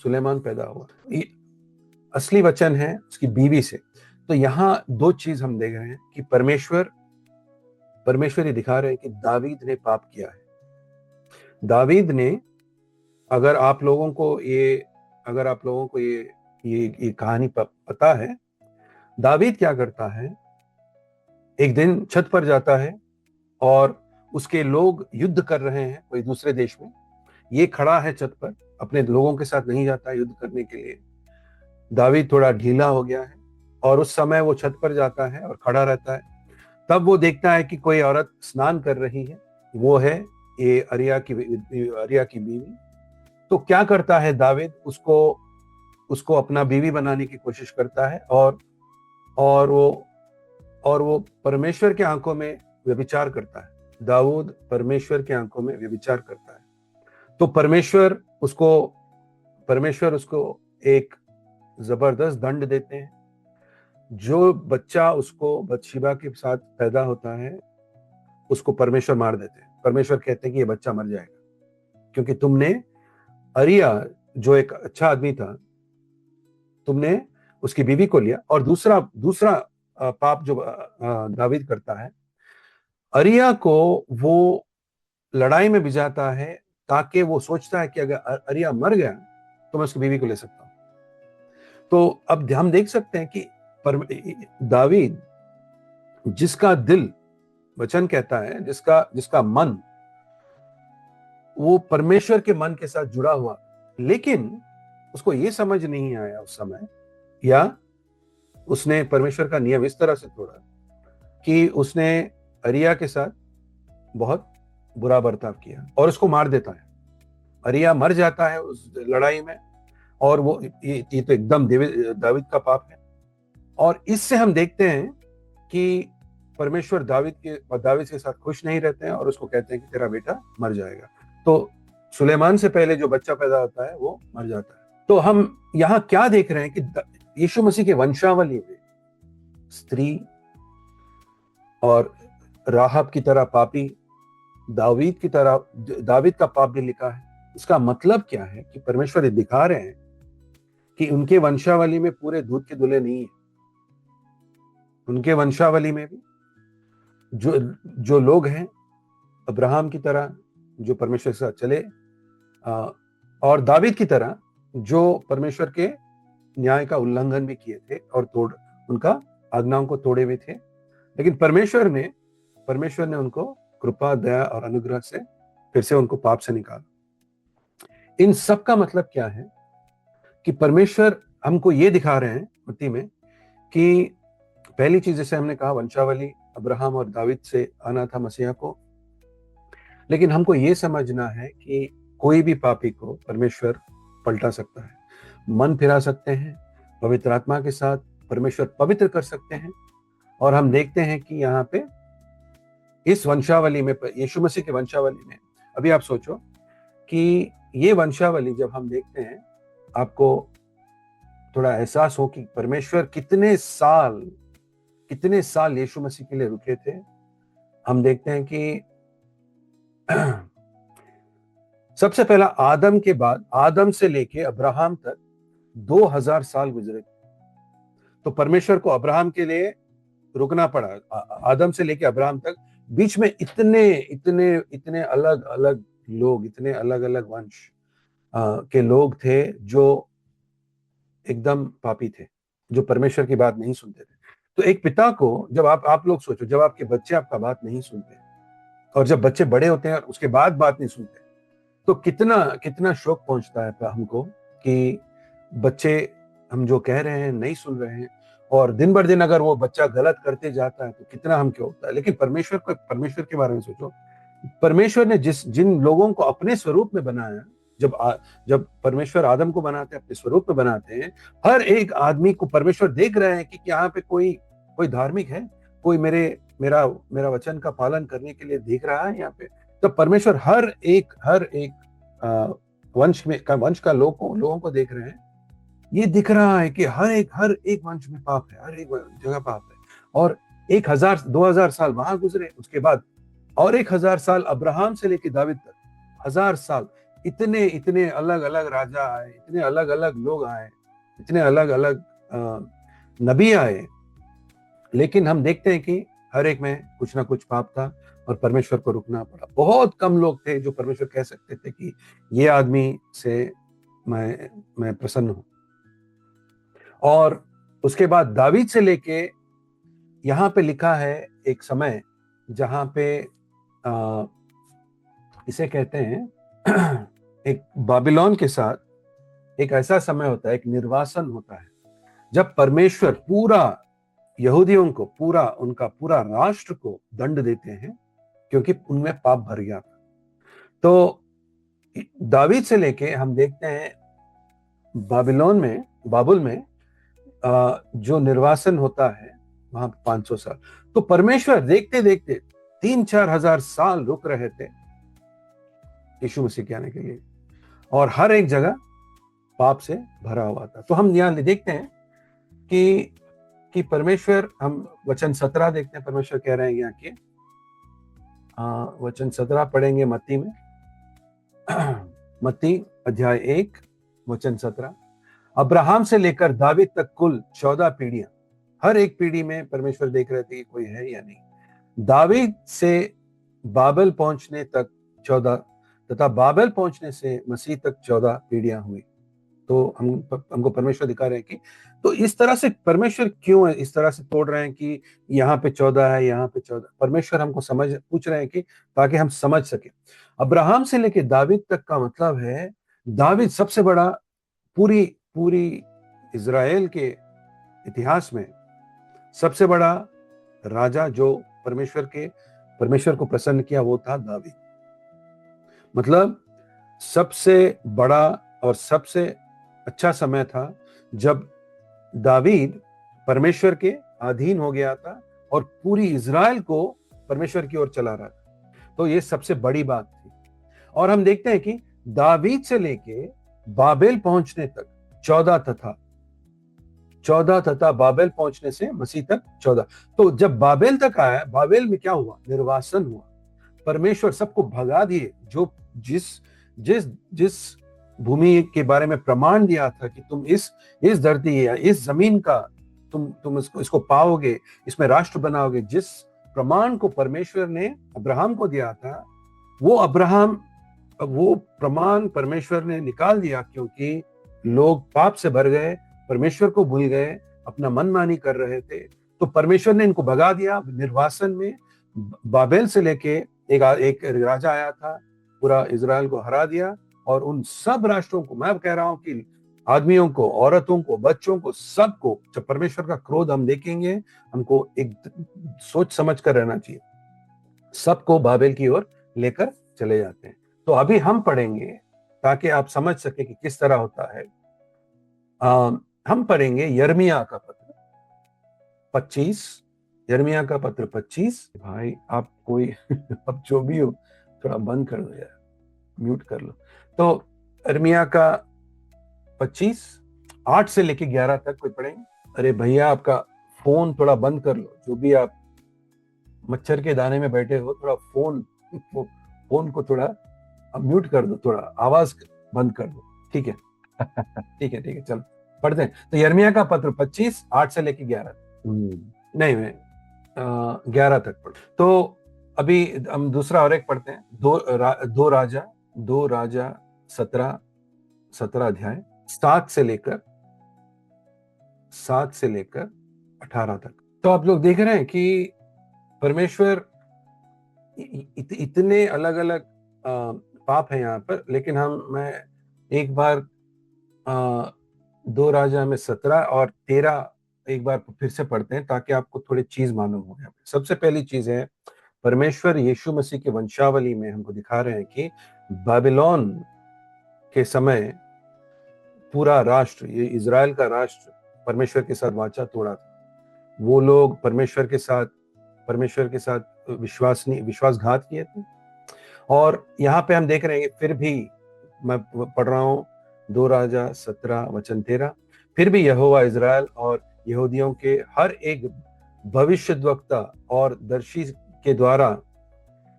सुलेमान पैदा हुआ? ये असली वचन है उसकी बीवी से। तो यहां दो चीज हम देख रहे हैं कि परमेश्वर ये दिखा रहे हैं कि दावीद ने पाप किया है। दावीद ने, अगर आप लोगों को ये कहानी पता है, दावीद क्या करता है, एक दिन छत पर जाता है और उसके लोग युद्ध कर रहे हैं कोई दूसरे देश में। ये खड़ा है छत पर, अपने लोगों के साथ नहीं जाता युद्ध करने के लिए। दावीद थोड़ा ढीला हो गया है और उस समय वो छत पर जाता है और खड़ा रहता है। तब वो देखता है कि कोई औरत स्नान कर रही है, वो है ये अरिया की बीवी। तो क्या करता है दावीद, उसको अपना बीवी बनाने की कोशिश करता है, और वो परमेश्वर के आंखों में व्यभिचार करता है। दाऊद परमेश्वर के आंखों में व्यभिचार करता है। तो परमेश्वर उसको एक जबरदस्त दंड देते हैं। जो बच्चा उसको बत्शीबा के साथ पैदा होता है उसको परमेश्वर मार देते हैं। परमेश्वर कहते हैं कि ये बच्चा मर जाएगा, क्योंकि तुमने अरिया, जो एक अच्छा आदमी था, तुमने उसकी बीवी को लिया। और दूसरा पाप जो दावीद करता है, अरिया को वो लड़ाई में भिजाता है, ताकि वो सोचता है कि अगर अरिया मर गया तो मैं उसकी बीवी को ले सकता हूं। तो अब हम देख सकते हैं कि दावीद, जिसका दिल, वचन कहता है, जिसका मन वो परमेश्वर के मन के साथ जुड़ा हुआ, लेकिन उसको ये समझ नहीं आया उस समय, या उसने परमेश्वर का नियम इस तरह से तोड़ा कि उसने अरिया के साथ बहुत बुरा बर्ताव किया और उसको मार देता है। अरिया मर जाता है उस लड़ाई में। और वो ये तो एकदम दावीद का पाप है। और इससे हम देखते हैं कि परमेश्वर दावीद के साथ खुश नहीं रहते हैं और उसको कहते हैं कि तेरा बेटा मर जाएगा। तो सुलेमान से पहले जो बच्चा पैदा होता है वो मर जाता है। तो हम यहाँ क्या देख रहे हैं कि यीशु मसीह के वंशावली में स्त्री और राहब की तरह पापी, दावीद की तरह, दावीद का पाप भी लिखा है। इसका मतलब क्या है कि परमेश्वर ये दिखा रहे हैं कि उनके वंशावली में पूरे दूध के धुले नहीं है। उनके वंशावली में भी जो जो लोग हैं अब्राहम की तरह जो परमेश्वर के साथ चले, और दावीद की तरह जो परमेश्वर के न्याय का उल्लंघन भी किए थे और उनका आज्ञाओं को तोड़े हुए थे, लेकिन परमेश्वर ने उनको कृपा, दया और अनुग्रह से फिर से उनको पाप से निकाला। इन सब का मतलब क्या है कि परमेश्वर हमको ये दिखा रहे हैं मत्ती में कि पहली चीज, जैसे हमने कहा, वंशावली अब्राहम और दावीद से आना था मसीहा को, लेकिन हमको ये समझना है कि कोई भी पापी को परमेश्वर पलटा सकता है, मन फिरा सकते हैं, पवित्र आत्मा के साथ परमेश्वर पवित्र कर सकते हैं। और हम देखते हैं कि यहाँ पे इस वंशावली में, यीशु मसीह के वंशावली में, अभी आप सोचो कि ये वंशावली जब हम देखते हैं, आपको थोड़ा एहसास हो कि परमेश्वर कितने साल यीशु मसीह के लिए रुके थे। हम देखते हैं कि सबसे पहला आदम के बाद, आदम से लेके अब्राहम तक 2000 साल गुजरे। तो परमेश्वर को अब्राहम के लिए रुकना पड़ा, आदम से लेके अब्राहम तक। बीच में इतने अलग अलग लोग, इतने अलग अलग वंश के लोग थे जो एकदम पापी थे, जो परमेश्वर की बात नहीं सुनते थे। तो एक पिता को, जब आप लोग सोचो, जब आपके बच्चे आपका बात नहीं सुनते और जब बच्चे बड़े होते हैं और उसके बाद बात नहीं सुनते, तो कितना शौक पहुंचता है हमको कि बच्चे हम जो कह रहे हैं नहीं सुन रहे हैं, और दिन भर दिन अगर वो बच्चा गलत करते जाता है तो कितना हम क्यों होता है। लेकिन परमेश्वर के बारे में सोचो, परमेश्वर ने जिन लोगों को अपने स्वरूप में बनाया, जब परमेश्वर आदम को बनाते हैं, अपने स्वरूप में बनाते हैं, हर एक आदमी को परमेश्वर देख रहे हैं कि यहाँ पे कोई धार्मिक है, कोई मेरा वचन का पालन करने के लिए देख रहा है यहाँ पे। तो परमेश्वर हर एक वंश का लोगों को देख रहे हैं। ये दिख रहा है कि हर एक वंश में पाप है, हर एक जगह पाप है। और 2000 साल वहां गुजरे, उसके बाद और 1000 साल अब्राहम से लेकर दावीद तक, 1000 साल, इतने अलग अलग राजा आए, इतने अलग अलग लोग आए, इतने अलग अलग नबी आए, लेकिन हम देखते हैं कि हर एक में कुछ ना कुछ पाप था और परमेश्वर को रुकना पड़ा। बहुत कम लोग थे जो परमेश्वर कह सकते थे कि ये आदमी से मैं प्रसन्न हूं। और उसके बाद दावीद से लेके यहाँ पे लिखा है एक समय जहां पे इसे कहते हैं एक बाबिलोन के साथ एक ऐसा समय होता है, एक निर्वासन होता है, जब परमेश्वर पूरा यहूदियों को, उनका पूरा राष्ट्र को दंड देते हैं क्योंकि उनमें पाप भर गया था। तो दावीद से लेके हम देखते हैं बाबुल में जो निर्वासन होता है वहां 500 साल। तो परमेश्वर देखते देखते 3-4 हजार साल रुक रहे थे यीशु मसीह के आने के लिए, और हर एक जगह पाप से भरा हुआ था। तो हम यहाँ देखते हैं कि परमेश्वर, हम वचन 17 देखते हैं, परमेश्वर कह रहे हैं यहाँ के वचन 17 पढ़ेंगे मत्ती में। मत्ती अध्याय 1 वचन 17, अब्राहम से लेकर दावीद तक कुल 14 पीढ़ियां, हर एक पीढ़ी में परमेश्वर देख रहे थे कि कोई है या नहीं। दावीद से बाबेल पहुंचने तक 14, तथा बाबेल पहुंचने से मसीह तक 14 पीढ़ियां हुई। तो हमको परमेश्वर दिखा रहे हैं कि तो इस तरह से परमेश्वर क्यों इस तरह से तोड़ रहे हैं कि यहाँ पे 14 है, यहाँ पे 14। परमेश्वर हमको पूछ रहे हैं कि ताकि हम समझ सके। अब्राहम से लेके दावीद तक का मतलब है, दावीद सबसे बड़ा, पूरी इजराइल के इतिहास में सबसे बड़ा राजा जो परमेश्वर को प्रसन्न किया, वो था दावीद। मतलब सबसे बड़ा और सबसे अच्छा समय था जब दावीद परमेश्वर के अधीन हो गया था और पूरी इजराइल को परमेश्वर की ओर चला रहा था। तो ये सबसे बड़ी बात थी। और हम देखते हैं कि दावीद से लेके बाबेल पहुंचने तक 14 14 तथा बाबेल पहुंचने से मसीह तक 14। तो जब बाबेल तक आया, बाबेल में क्या हुआ? निर्वासन हुआ। परमेश्वर सबको भगा दिए। जो जिस जिस जिस भूमि के बारे में प्रमाण दिया था कि तुम इस धरती या इस जमीन का तुम इसको पाओगे, इसमें राष्ट्र बनाओगे, जिस प्रमाण को परमेश्वर ने अब्राहम को दिया था, वो प्रमाण परमेश्वर ने निकाल दिया, क्योंकि लोग पाप से भर गए, परमेश्वर को भूल गए, अपना मनमानी कर रहे थे। तो परमेश्वर ने इनको भगा दिया। निर्वासन में बाबेल से लेके एक राजा आया था, पूरा इजराइल को हरा दिया। और उन सब राष्ट्रों को, मैं कह रहा हूं कि आदमियों को, औरतों को, बच्चों को, सबको, जब परमेश्वर का क्रोध हम देखेंगे, हमको एक सोच समझ कर रहना चाहिए। सबको बाबेल की ओर लेकर चले जाते हैं। तो अभी हम पढ़ेंगे ताकि आप समझ सके कि किस तरह होता है। हम पढ़ेंगे यिर्मयाह का पत्र 25, यिर्मयाह का पत्र 25। भाई आप कोई अब जो भी हो थोड़ा बंद कर दो यार, म्यूट कर लो। तो यिर्मयाह का 25, 8 से लेके 11 तक कोई पढ़ेंगे? अरे भैया आपका फोन थोड़ा बंद कर लो, जो भी आप मच्छर के दाने में बैठे हो, थोड़ा फोन को थोड़ा म्यूट कर दो, थोड़ा आवाज बंद कर दो, ठीक है? ठीक है, ठीक है, चलो पढ़ते हैं। तो यिर्मयाह का पत्र 25, 8 से लेके 11। नहीं, मैं 11 तक पढ़। तो अभी हम दूसरा और एक पढ़ते हैं। दो राजा 17 अध्याय 7 से लेकर 18 तक। तो आप लोग देख रहे हैं कि परमेश्वर इतने अलग अलग पाप है यहाँ पर, लेकिन मैं एक बार 2 राजा में 17 और 13 एक बार फिर से पढ़ते हैं, ताकि आपको थोड़ी चीज मालूम हो जाए। सबसे पहली चीज है, परमेश्वर यीशु मसीह की वंशावली में हमको दिखा रहे हैं कि बाबिलोन के समय पूरा राष्ट्र, ये इजराइल का राष्ट्र, परमेश्वर के साथ वाचा तोड़ा था। वो लोग परमेश्वर के साथ विश्वासघात किए थे। और यहाँ पे हम देख रहे हैं कि फिर भी, मैं पढ़ रहा हूँ 2 राजा 17 वचन 13, फिर भी यहोवा इजराइल और यहूदियों के हर एक भविष्यद्वक्ता और दर्शी के द्वारा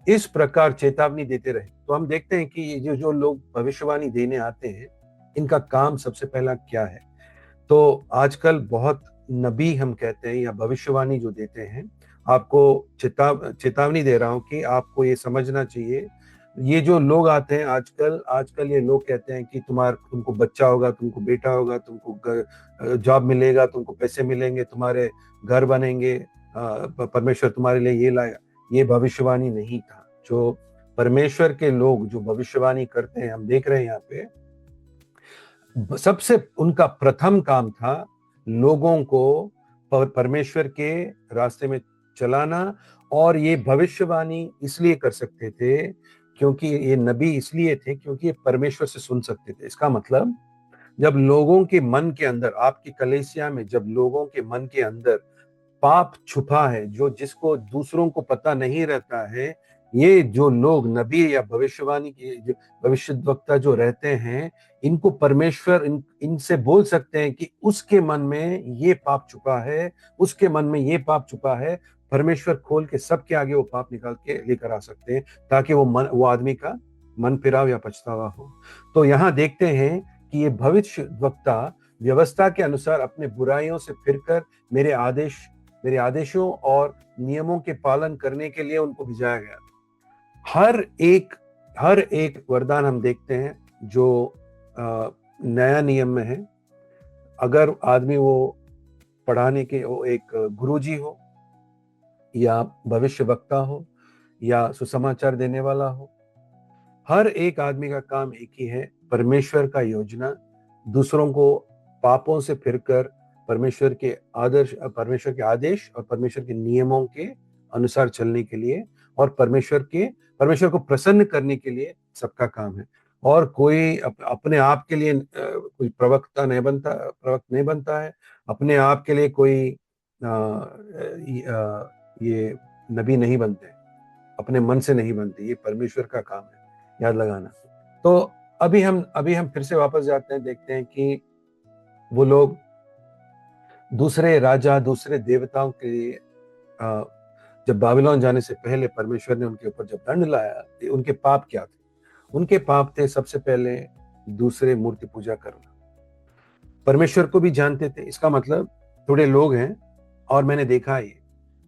इस प्रकार चेतावनी देते रहे। तो हम देखते हैं कि ये जो लोग भविष्यवाणी देने आते हैं, इनका काम सबसे पहला क्या है? तो आजकल बहुत नबी हम कहते हैं, या भविष्यवाणी जो देते हैं, आपको चेतावनी दे रहा हूं कि आपको ये समझना चाहिए। ये जो लोग आते हैं आजकल ये लोग कहते हैं कि तुमको बच्चा होगा, तुमको बेटा होगा, तुमको जॉब मिलेगा, तुमको पैसे मिलेंगे, तुम्हारे घर बनेंगे, परमेश्वर तुम्हारे लिए ये लाएगा। ये भविष्यवाणी नहीं था। जो परमेश्वर के लोग जो भविष्यवाणी करते हैं, हम देख रहे हैं यहाँ पे, सबसे उनका प्रथम काम था लोगों को परमेश्वर के रास्ते में चलाना। और ये भविष्यवाणी इसलिए कर सकते थे क्योंकि ये नबी इसलिए थे क्योंकि ये परमेश्वर से सुन सकते थे। इसका मतलब, जब लोगों के मन के अंदर, आपकी कलीसिया में जब लोगों के मन के अंदर पाप छुपा है, जिसको दूसरों को पता नहीं रहता है, ये जो लोग नबी या भविष्यवाणी के जो भविष्यद्वक्ता जो रहते हैं, इनको परमेश्वर इनसे बोल सकते हैं कि उसके मन में ये पाप छुपा है, उसके मन में ये पाप छुपा है। परमेश्वर खोल के सबके आगे वो पाप निकाल के लेकर आ सकते हैं, ताकि वो आदमी का मन फिराव या पछतावा हो। तो यहाँ देखते हैं कि ये भविष्यद्वक्ता व्यवस्था के अनुसार अपने बुराइयों से फिरकर मेरे आदेशों और नियमों के पालन करने के लिए उनको भिजाया गया। हर एक वरदान हम देखते हैं जो नया नियम में है। अगर आदमी वो पढ़ाने के, वो एक गुरुजी हो, या भविष्य वक्ता हो, या सुसमाचार देने वाला हो, हर एक आदमी का काम एक ही है, परमेश्वर का योजना, दूसरों को पापों से फिरकर परमेश्वर के आदेश और परमेश्वर के नियमों के अनुसार चलने के लिए, और परमेश्वर को प्रसन्न करने के लिए सबका काम है। और कोई अपने आप के लिए कोई प्रवक्त नहीं बनता है। अपने आप के लिए कोई ये नबी नहीं बनते, अपने मन से नहीं बनते। ये परमेश्वर का काम है, याद लगाना। तो अभी हम फिर से वापस जाते हैं, देखते हैं कि वो लोग दूसरे राजा, दूसरे देवताओं के लिए जब बाबिलोन जाने से पहले परमेश्वर ने उनके ऊपर जब दंड लाया, उनके पाप क्या थे? उनके पाप थे सबसे पहले दूसरे मूर्ति पूजा करना। परमेश्वर को भी जानते थे। इसका मतलब थोड़े लोग हैं, और मैंने देखा है, ये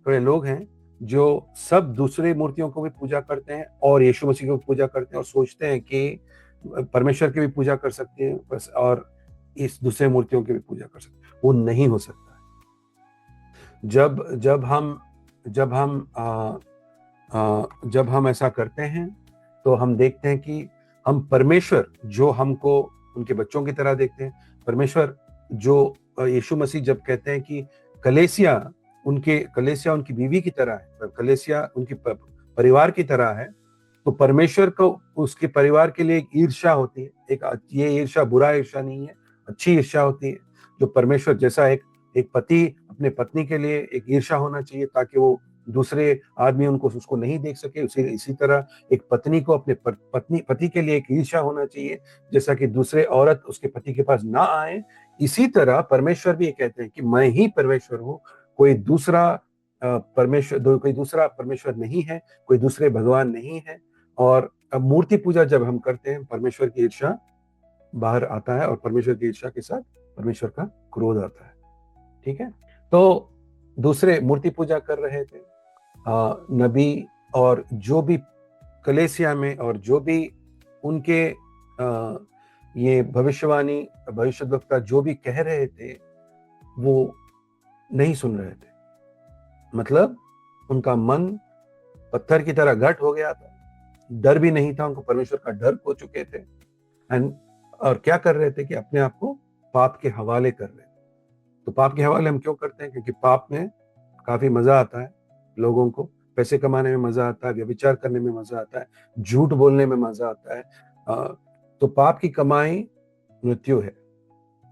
थोड़े लोग हैं जो सब दूसरे मूर्तियों को भी पूजा करते हैं और यीशु मसीह को भी पूजा करते हैं और सोचते हैं कि परमेश्वर की भी पूजा कर सकते हैं बस, और इस दूसरे मूर्तियों की भी पूजा कर सकते हैं। वो नहीं हो सकता है। जब हम ऐसा करते हैं तो हम देखते हैं कि हम परमेश्वर जो हमको उनके बच्चों की तरह देखते हैं, परमेश्वर जो यीशु मसीह जब कहते हैं कि कलेसिया उनकी बीवी की तरह है, कलेसिया उनकी परिवार की तरह है, तो परमेश्वर को उसके परिवार के लिए एक ईर्ष्या होती है। ये ईर्ष्या बुरा ईर्ष्या नहीं है, अच्छी ईर्ष्या होती है। जो परमेश्वर जैसा एक पति अपने पत्नी के लिए एक ईर्ष्या होना चाहिए ताकि वो दूसरे आदमी उसको नहीं देख सके, इसी तरह एक पत्नी को अपने पति के लिए एक ईर्ष्या होना चाहिए, जैसा कि दूसरे औरत उसके पति के पास ना आए। इसी तरह परमेश्वर भी ये कहते हैं कि मैं ही परमेश्वर हूँ, कोई दूसरा परमेश्वर नहीं है, कोई दूसरे भगवान नहीं है। और अब मूर्ति पूजा जब हम करते हैं, परमेश्वर की ईर्ष्या बाहर आता है और परमेश्वर की ईर्ष्या के साथ परमेश्वर का क्रोध आता है। ठीक है, तो दूसरे मूर्ति पूजा कर रहे थे नबी, और जो भी कलेसिया में और जो भी उनके ये भविष्यद्वक्ता जो भी कह रहे थे, वो नहीं सुन रहे थे। मतलब उनका मन पत्थर की तरह घट हो गया था, डर भी नहीं था उनको, परमेश्वर का डर खो चुके थे। और क्या कर रहे थे कि अपने आप को पाप के हवाले कर रहे थे। तो पाप के हवाले हम क्यों करते हैं? क्योंकि पाप में काफी मजा आता है, लोगों को पैसे कमाने में मजा आता है, व्यभिचार करने में मजा आता है, झूठ बोलने में मजा आता है। तो पाप की कमाई मृत्यु है,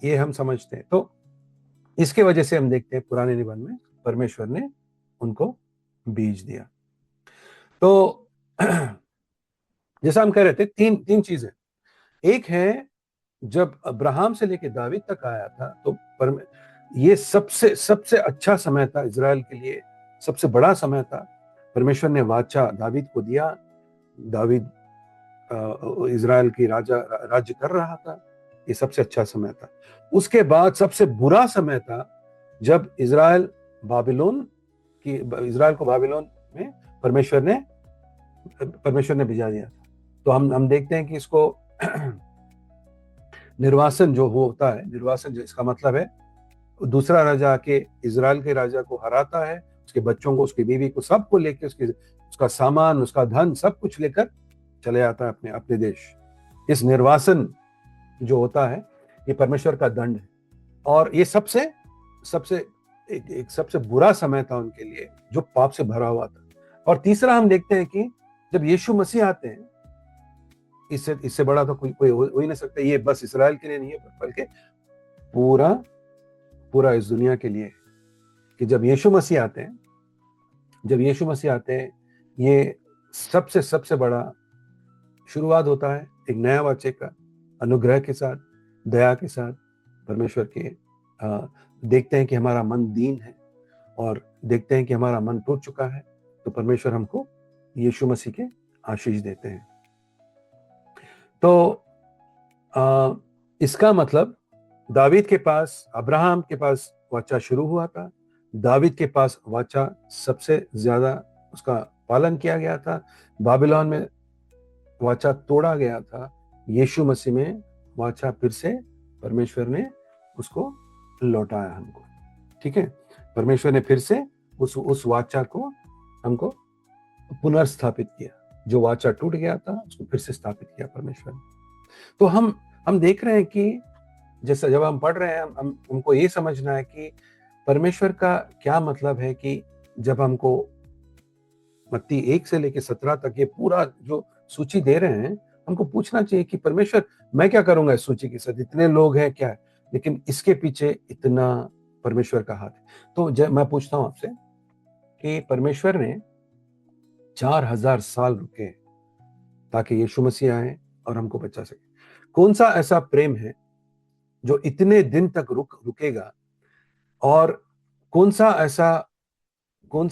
ये हम समझते हैं। तो इसके वजह से हम देखते हैं पुराने निबंध में परमेश्वर ने उनको बीज दिया। तो जैसा हम कह रहे थे, तीन चीजें। एक है, जब अब्राहम से लेकर दावीद तक आया था, तो ये सबसे सबसे अच्छा समय था इज़राइल के लिए, सबसे बड़ा समय था। परमेश्वर ने वाचा दावीद को दिया, दावीद इज़राइल की राज्य कर रहा था, ये सबसे अच्छा समय था। उसके बाद सबसे बुरा समय था जब इज़राइल को बाबिलोन में परमेश्वर ने भिजा दिया था। तो हम देखते हैं कि इसको निर्वासन जो होता है, निर्वासन जो इसका मतलब है दूसरा राजा आके इज़राइल के राजा को हराता है, उसके बच्चों को, उसकी बीवी को, सबको लेके, उसका सामान, उसका धन, सब कुछ लेकर चले आता है अपने देश। इस निर्वासन जो होता है, ये परमेश्वर का दंड है, और ये सबसे बुरा समय था उनके लिए, जो पाप से भरा हुआ था। और तीसरा हम देखते हैं कि जब यीशु मसीह आते हैं, इससे बड़ा तो कोई हो ही नहीं सकता। ये बस इस्राएल के लिए नहीं है, बल्कि पूरा इस दुनिया के लिए, कि जब यीशु मसीह आते हैं, ये सबसे बड़ा शुरुआत होता है एक नया वाचे का, अनुग्रह के साथ, दया के साथ। परमेश्वर के देखते हैं कि हमारा मन दीन है, और देखते हैं कि हमारा मन टूट चुका है, तो परमेश्वर हमको यीशु मसीह के आशीष देते हैं। तो इसका मतलब दावीद के पास, अब्राहम के पास वाचा शुरू हुआ था, दावीद के पास वाचा सबसे ज्यादा उसका पालन किया गया था, बाबिलोन में वाचा तोड़ा गया था, यीशु मसीह में वाचा फिर से परमेश्वर ने उसको लौटाया हमको। ठीक है, परमेश्वर ने फिर से उस वाचा को हमको पुनर्स्थापित किया, जो वाचा टूट गया था उसको फिर से स्थापित किया परमेश्वर ने। तो हम देख रहे हैं कि जैसा जब हम पढ़ रहे हैं, हमको ये समझना है कि परमेश्वर का क्या मतलब है, कि जब हमको मत्ती 1 से लेकर 17 तक ये पूरा जो सूची दे रहे हैं, हमको पूछना चाहिए कि परमेश्वर, मैं क्या करूंगा इस सूची के साथ? इतने लोग हैं क्या है, लेकिन इसके पीछे इतना परमेश्वर का हाथ है। तो मैं पूछता हूं आपसे कि परमेश्वर ने 4000 साल रुके ताकि यीशु मसीह आए और हमको बचा सके। कौन सा ऐसा प्रेम है जो इतने दिन तक रुकेगा और कौन सा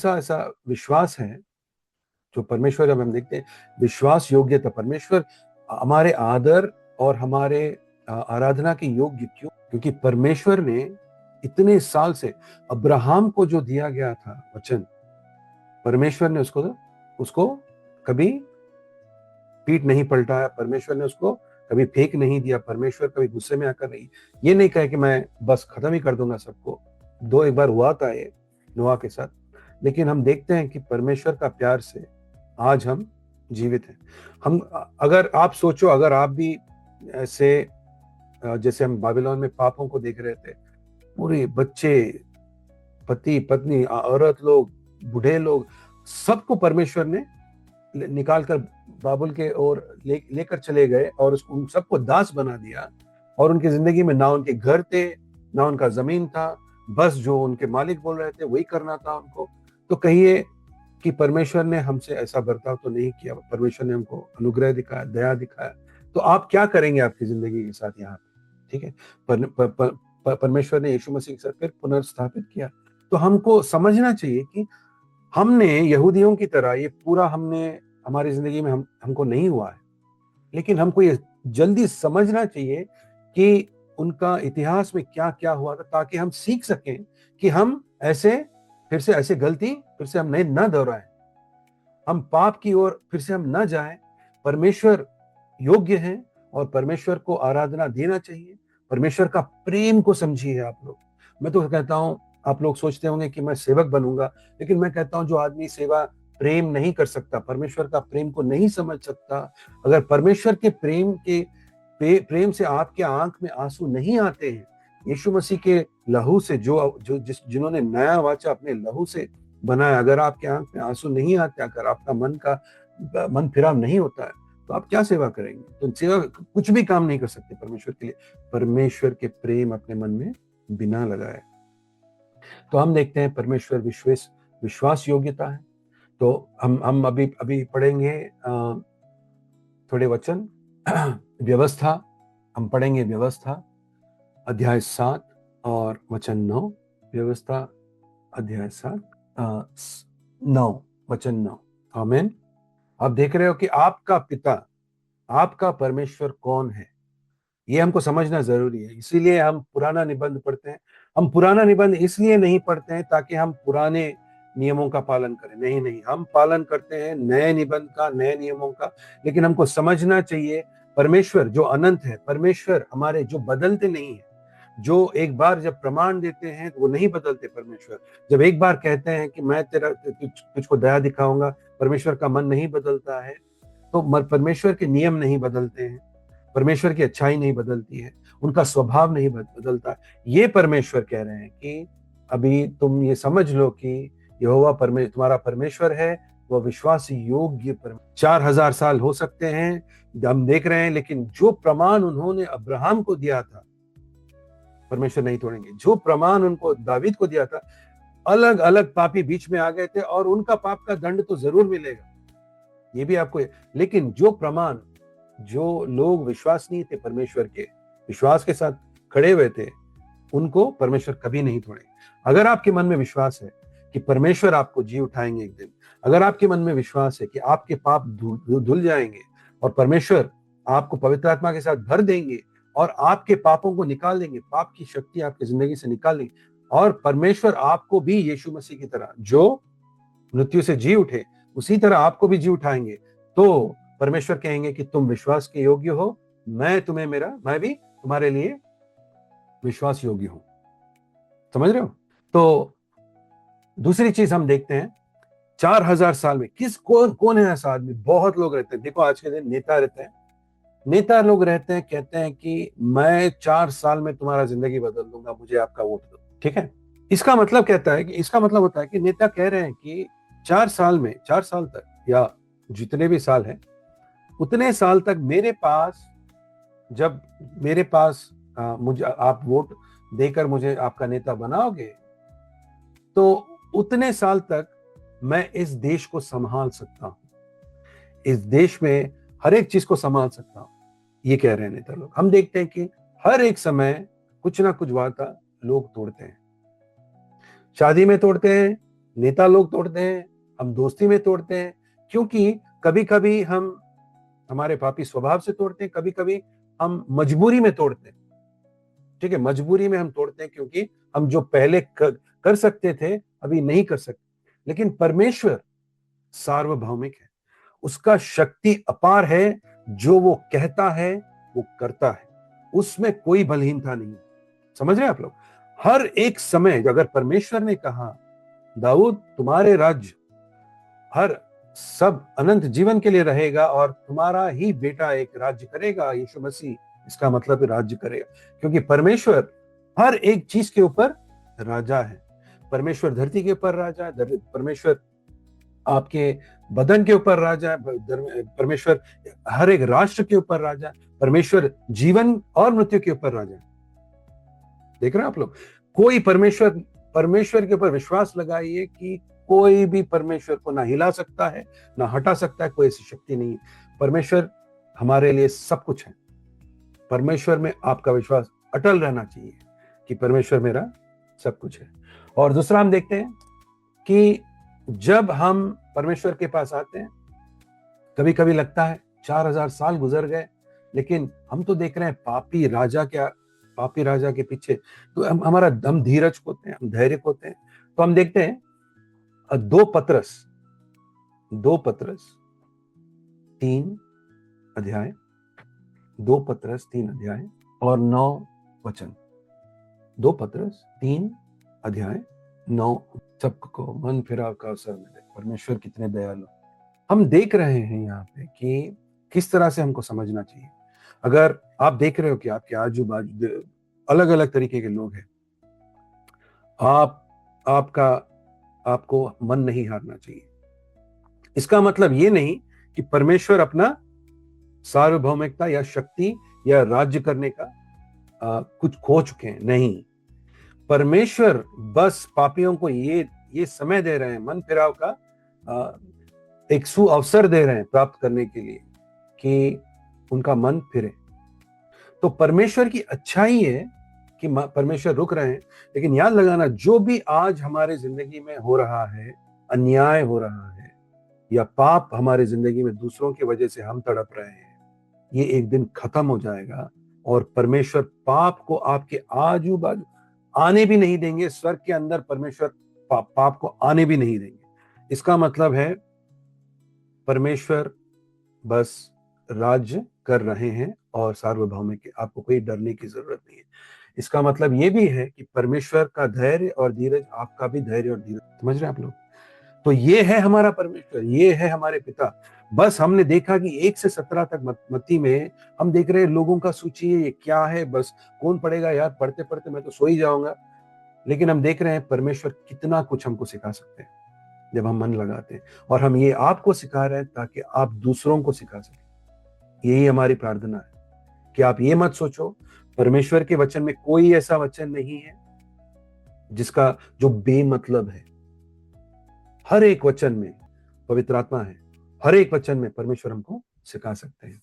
ऐसा विश्वास है जो परमेश्वर, जब हम देखते हैं विश्वास योग्यता, परमेश्वर हमारे आदर और हमारे आराधना के योग्य क्यों? क्योंकि परमेश्वर ने इतने साल से अब्राहम को जो दिया गया था वचन, परमेश्वर ने उसको कभी पीठ नहीं पलटाया, परमेश्वर ने उसको कभी फेंक नहीं दिया, परमेश्वर कभी गुस्से में आकर नहीं, ये नहीं कहे कि मैं बस खत्म ही कर दूंगा सबको। एक बार हुआ था ये नोआ के साथ, लेकिन हम देखते हैं कि परमेश्वर का प्यार से आज हम जीवित हैं। हम, अगर आप सोचो, अगर आप भी ऐसे जैसे हम बाबिलोन में पापों को देख रहे थे, पूरे बच्चे, पति पत्नी, औरत लोग, बूढ़े लोग, सबको परमेश्वर ने निकाल कर बाबुल के ओर लेकर चले गए और उसको उन सबको दास बना दिया। और उनकी जिंदगी में ना उनके घर थे, ना उनका जमीन था, बस जो उनके मालिक बोल रहे थे वही करना था उनको। तो कहिए कि परमेश्वर ने हमसे ऐसा बर्ताव तो नहीं किया, परमेश्वर ने हमको अनुग्रह दिखाया, दया दिखाया। तो आप क्या करेंगे आपकी जिंदगी के साथ यहाँ पे? ठीक है, परमेश्वर ने यीशु मसीह के साथ फिर पुनर्स्थापित किया। तो हमको समझना चाहिए कि हमने यहूदियों की तरह ये पूरा हमारी जिंदगी में हमको नहीं हुआ है, लेकिन हमको ये जल्दी समझना चाहिए कि उनका इतिहास में क्या क्या हुआ था, ताकि हम सीख सकें कि हम फिर से ऐसे गलती फिर से हम नहीं न दोहराएं, हम पाप की ओर फिर से हम न जाएं। परमेश्वर योग्य है और परमेश्वर को आराधना देना चाहिए। परमेश्वर का प्रेम को समझिए आप लोग। मैं तो कहता हूं, आप लोग सोचते होंगे कि मैं सेवक बनूंगा, लेकिन मैं कहता हूं जो आदमी सेवा प्रेम नहीं कर सकता, परमेश्वर का प्रेम को नहीं समझ सकता, अगर परमेश्वर के प्रेम से आपके आंख में आंसू नहीं आते हैं, यीशु मसीह के लहू से जिन्होंने नया वाचा अपने लहू से बनाया, अगर आपके आंख में आंसू नहीं आते, अगर आपका मन फिराव नहीं होता है, तो आप क्या सेवा करेंगे? तो सेवा कुछ भी काम नहीं कर सकते परमेश्वर के लिए, परमेश्वर के प्रेम अपने मन में बिना लगाए। तो हम देखते हैं परमेश्वर विश्वास योग्यता है। तो हम अभी पढ़ेंगे थोड़े वचन। व्यवस्था, हम पढ़ेंगे व्यवस्था अध्याय 7 और वचन 9। व्यवस्था अध्याय 7 9 वचन 9। आमीन। आप देख रहे हो कि आपका पिता, आपका परमेश्वर कौन है, ये हमको समझना जरूरी है। इसीलिए हम पुराना निबंध पढ़ते हैं। हम पुराना निबंध इसलिए नहीं पढ़ते हैं ताकि हम पुराने नियमों का पालन करें, नहीं, हम पालन करते हैं नए निबंध का, नए नियमों का। लेकिन हमको समझना चाहिए परमेश्वर जो अनंत है, परमेश्वर हमारे जो बदलते नहीं है, जो एक बार जब प्रमाण देते हैं तो वो नहीं बदलते। परमेश्वर जब एक बार कहते हैं कि मैं तुझको दया दिखाऊंगा, परमेश्वर का मन नहीं बदलता है। तो परमेश्वर के नियम नहीं बदलते हैं, परमेश्वर की अच्छाई नहीं बदलती है, उनका स्वभाव नहीं बदलता। ये परमेश्वर कह रहे हैं कि अभी तुम ये समझ लो कि यहोवा तुम्हारा परमेश्वर है, वह विश्वास योग्य 4000 साल हो सकते हैं, हम देख रहे हैं, लेकिन जो प्रमाण उन्होंने अब्राहम को दिया था परमेश्वर नहीं तोड़ेंगे। जो प्रमाण उनको दावीद को दिया था, अलग अलग पापी बीच में आ गए थे और उनका पाप का दंड तो जरूर मिलेगा, ये भी आपको। लेकिन जो प्रमाण, जो लोग विश्वसनीय थे, परमेश्वर के विश्वास के साथ खड़े हुए थे, उनको परमेश्वर कभी नहीं तोड़ेंगे। अगर आपके मन में विश्वास है कि परमेश्वर आपको जी उठाएंगे एक दिन, अगर आपके मन में विश्वास है कि आपके पाप धुल जाएंगे और परमेश्वर आपको पवित्र आत्मा के साथ भर देंगे और आपके पापों को निकाल देंगे, पाप की शक्ति आपकी जिंदगी से निकाल देंगे, और परमेश्वर आपको भी यीशु मसीह की तरह जो मृत्यु से जी उठे उसी तरह आपको भी जी उठाएंगे, तो परमेश्वर कहेंगे कि तुम विश्वास के योग्य हो, मैं भी तुम्हारे लिए विश्वास योग्य हूं। समझ रहे हो? तो दूसरी चीज हम देखते हैं, 4000 साल में कौन है ऐसा आदमी? बहुत लोग रहते हैं। देखो आज के दिन नेता रहते हैं, नेता लोग रहते हैं, कहते हैं कि मैं 4 साल में तुम्हारा जिंदगी बदल दूंगा, मुझे आपका वोट दो। ठीक है, इसका मतलब होता है कि नेता कह रहे हैं कि 4 साल तक, या जितने भी साल हैं उतने साल तक जब मेरे पास मुझे आप वोट देकर मुझे आपका नेता बनाओगे, तो उतने साल तक मैं इस देश को संभाल सकता हूं, इस देश में हर एक चीज को संभाल सकता हूं। ये कह रहे हैं नेता लोग। हम देखते हैं कि हर एक समय कुछ ना कुछ वादा लोग तोड़ते हैं, शादी में तोड़ते हैं, नेता लोग तोड़ते हैं, हम दोस्ती में तोड़ते हैं, क्योंकि कभी कभी हम हमारे पापी स्वभाव से तोड़ते हैं, कभी कभी हम मजबूरी में तोड़ते हैं। ठीक है, मजबूरी में हम तोड़ते हैं क्योंकि हम जो पहले कर सकते थे अभी नहीं कर सकते। लेकिन परमेश्वर सार्वभौमिक है, उसका शक्ति अपार है, जो वो कहता है वो करता है, उसमें कोई बलहीनता नहीं। समझ रहे हैं आप लोग? हर एक समय अगर परमेश्वर ने कहा दाऊद तुम्हारे राज्य हर सब अनंत जीवन के लिए रहेगा और तुम्हारा ही बेटा एक राज्य करेगा, यीशु मसीह, इसका मतलब राज्य करेगा, क्योंकि परमेश्वर हर एक चीज के ऊपर राजा है। परमेश्वर धरती के ऊपर राजा है, परमेश्वर आपके बदन के ऊपर राजा है, परमेश्वर हर एक राष्ट्र के ऊपर राजा है, परमेश्वर जीवन और मृत्यु के ऊपर राजा है। देख रहे हैं आप लोग? कोई परमेश्वर के ऊपर विश्वास लगाइए कि कोई भी परमेश्वर को ना हिला सकता है ना हटा सकता है, कोई ऐसी शक्ति नहीं है। परमेश्वर हमारे लिए सब कुछ है। परमेश्वर में आपका विश्वास अटल रहना चाहिए कि परमेश्वर मेरा सब कुछ है। और दूसरा हम देखते हैं कि जब हम परमेश्वर के पास आते हैं, कभी कभी लगता है 4000 साल गुजर गए, लेकिन हम तो देख रहे हैं पापी राजा के पीछे तो हम धीरज होते हैं, हम धैर्य होते हैं। तो हम देखते हैं 2 पतरस 3 अध्याय 2 पतरस 3 अध्याय और 9 वचन। 2 पतरस 3 अध्याय 9। सबको मन फिराव का अवसर मिले। परमेश्वर कितने दयालु। हम देख रहे हैं यहाँ पे कि किस तरह से हमको समझना चाहिए। अगर आप देख रहे हो कि आपके आजू बाजू अलग अलग तरीके के लोग हैं, आपको मन नहीं हारना चाहिए। इसका मतलब ये नहीं कि परमेश्वर अपना सार्वभौमिकता या शक्ति या राज्य करने का कुछ खो चुके हैं, नहीं। परमेश्वर बस पापियों को ये समय दे रहे हैं, मन फिराव का एक सु अवसर दे रहे हैं प्राप्त करने के लिए कि उनका मन फिरे। तो परमेश्वर की अच्छाई है कि परमेश्वर रुक रहे हैं। लेकिन याद लगाना, जो भी आज हमारे जिंदगी में हो रहा है, अन्याय हो रहा है या पाप हमारे जिंदगी में दूसरों की वजह से हम तड़प रहे हैं, ये एक दिन खत्म हो जाएगा और परमेश्वर पाप को आपके आजू बाजू आने भी नहीं देंगे। स्वर्ग के अंदर परमेश्वर पाप को आने भी नहीं देंगे। इसका मतलब है परमेश्वर बस राज्य कर रहे हैं और सार्वभौमिक है, आपको कोई डरने की जरूरत नहीं है। इसका मतलब ये भी है कि परमेश्वर का धैर्य और धीरज आपका भी धैर्य और धीरज। समझ रहे हैं आप लोग? तो ये है हमारा परमेश्वर, ये है हमारे पिता। बस हमने देखा कि 1 से 17 तक मत्ती में हम देख रहे हैं लोगों का सूची है, ये क्या है, बस कौन पढ़ेगा यार, पढ़ते पढ़ते मैं तो सो ही जाऊंगा। लेकिन हम देख रहे हैं परमेश्वर कितना कुछ हमको सिखा सकते हैं जब हम मन लगाते हैं, और हम ये आपको सिखा रहे हैं ताकि आप दूसरों को सिखा सकें। यही हमारी प्रार्थना है कि आप ये मत सोचो परमेश्वर के वचन में कोई ऐसा वचन नहीं है जिसका जो बेमतलब है। हर एक वचन में पवित्र आत्मा है, हर एक वचन में परमेश्वर हमको सिखा सकते हैं।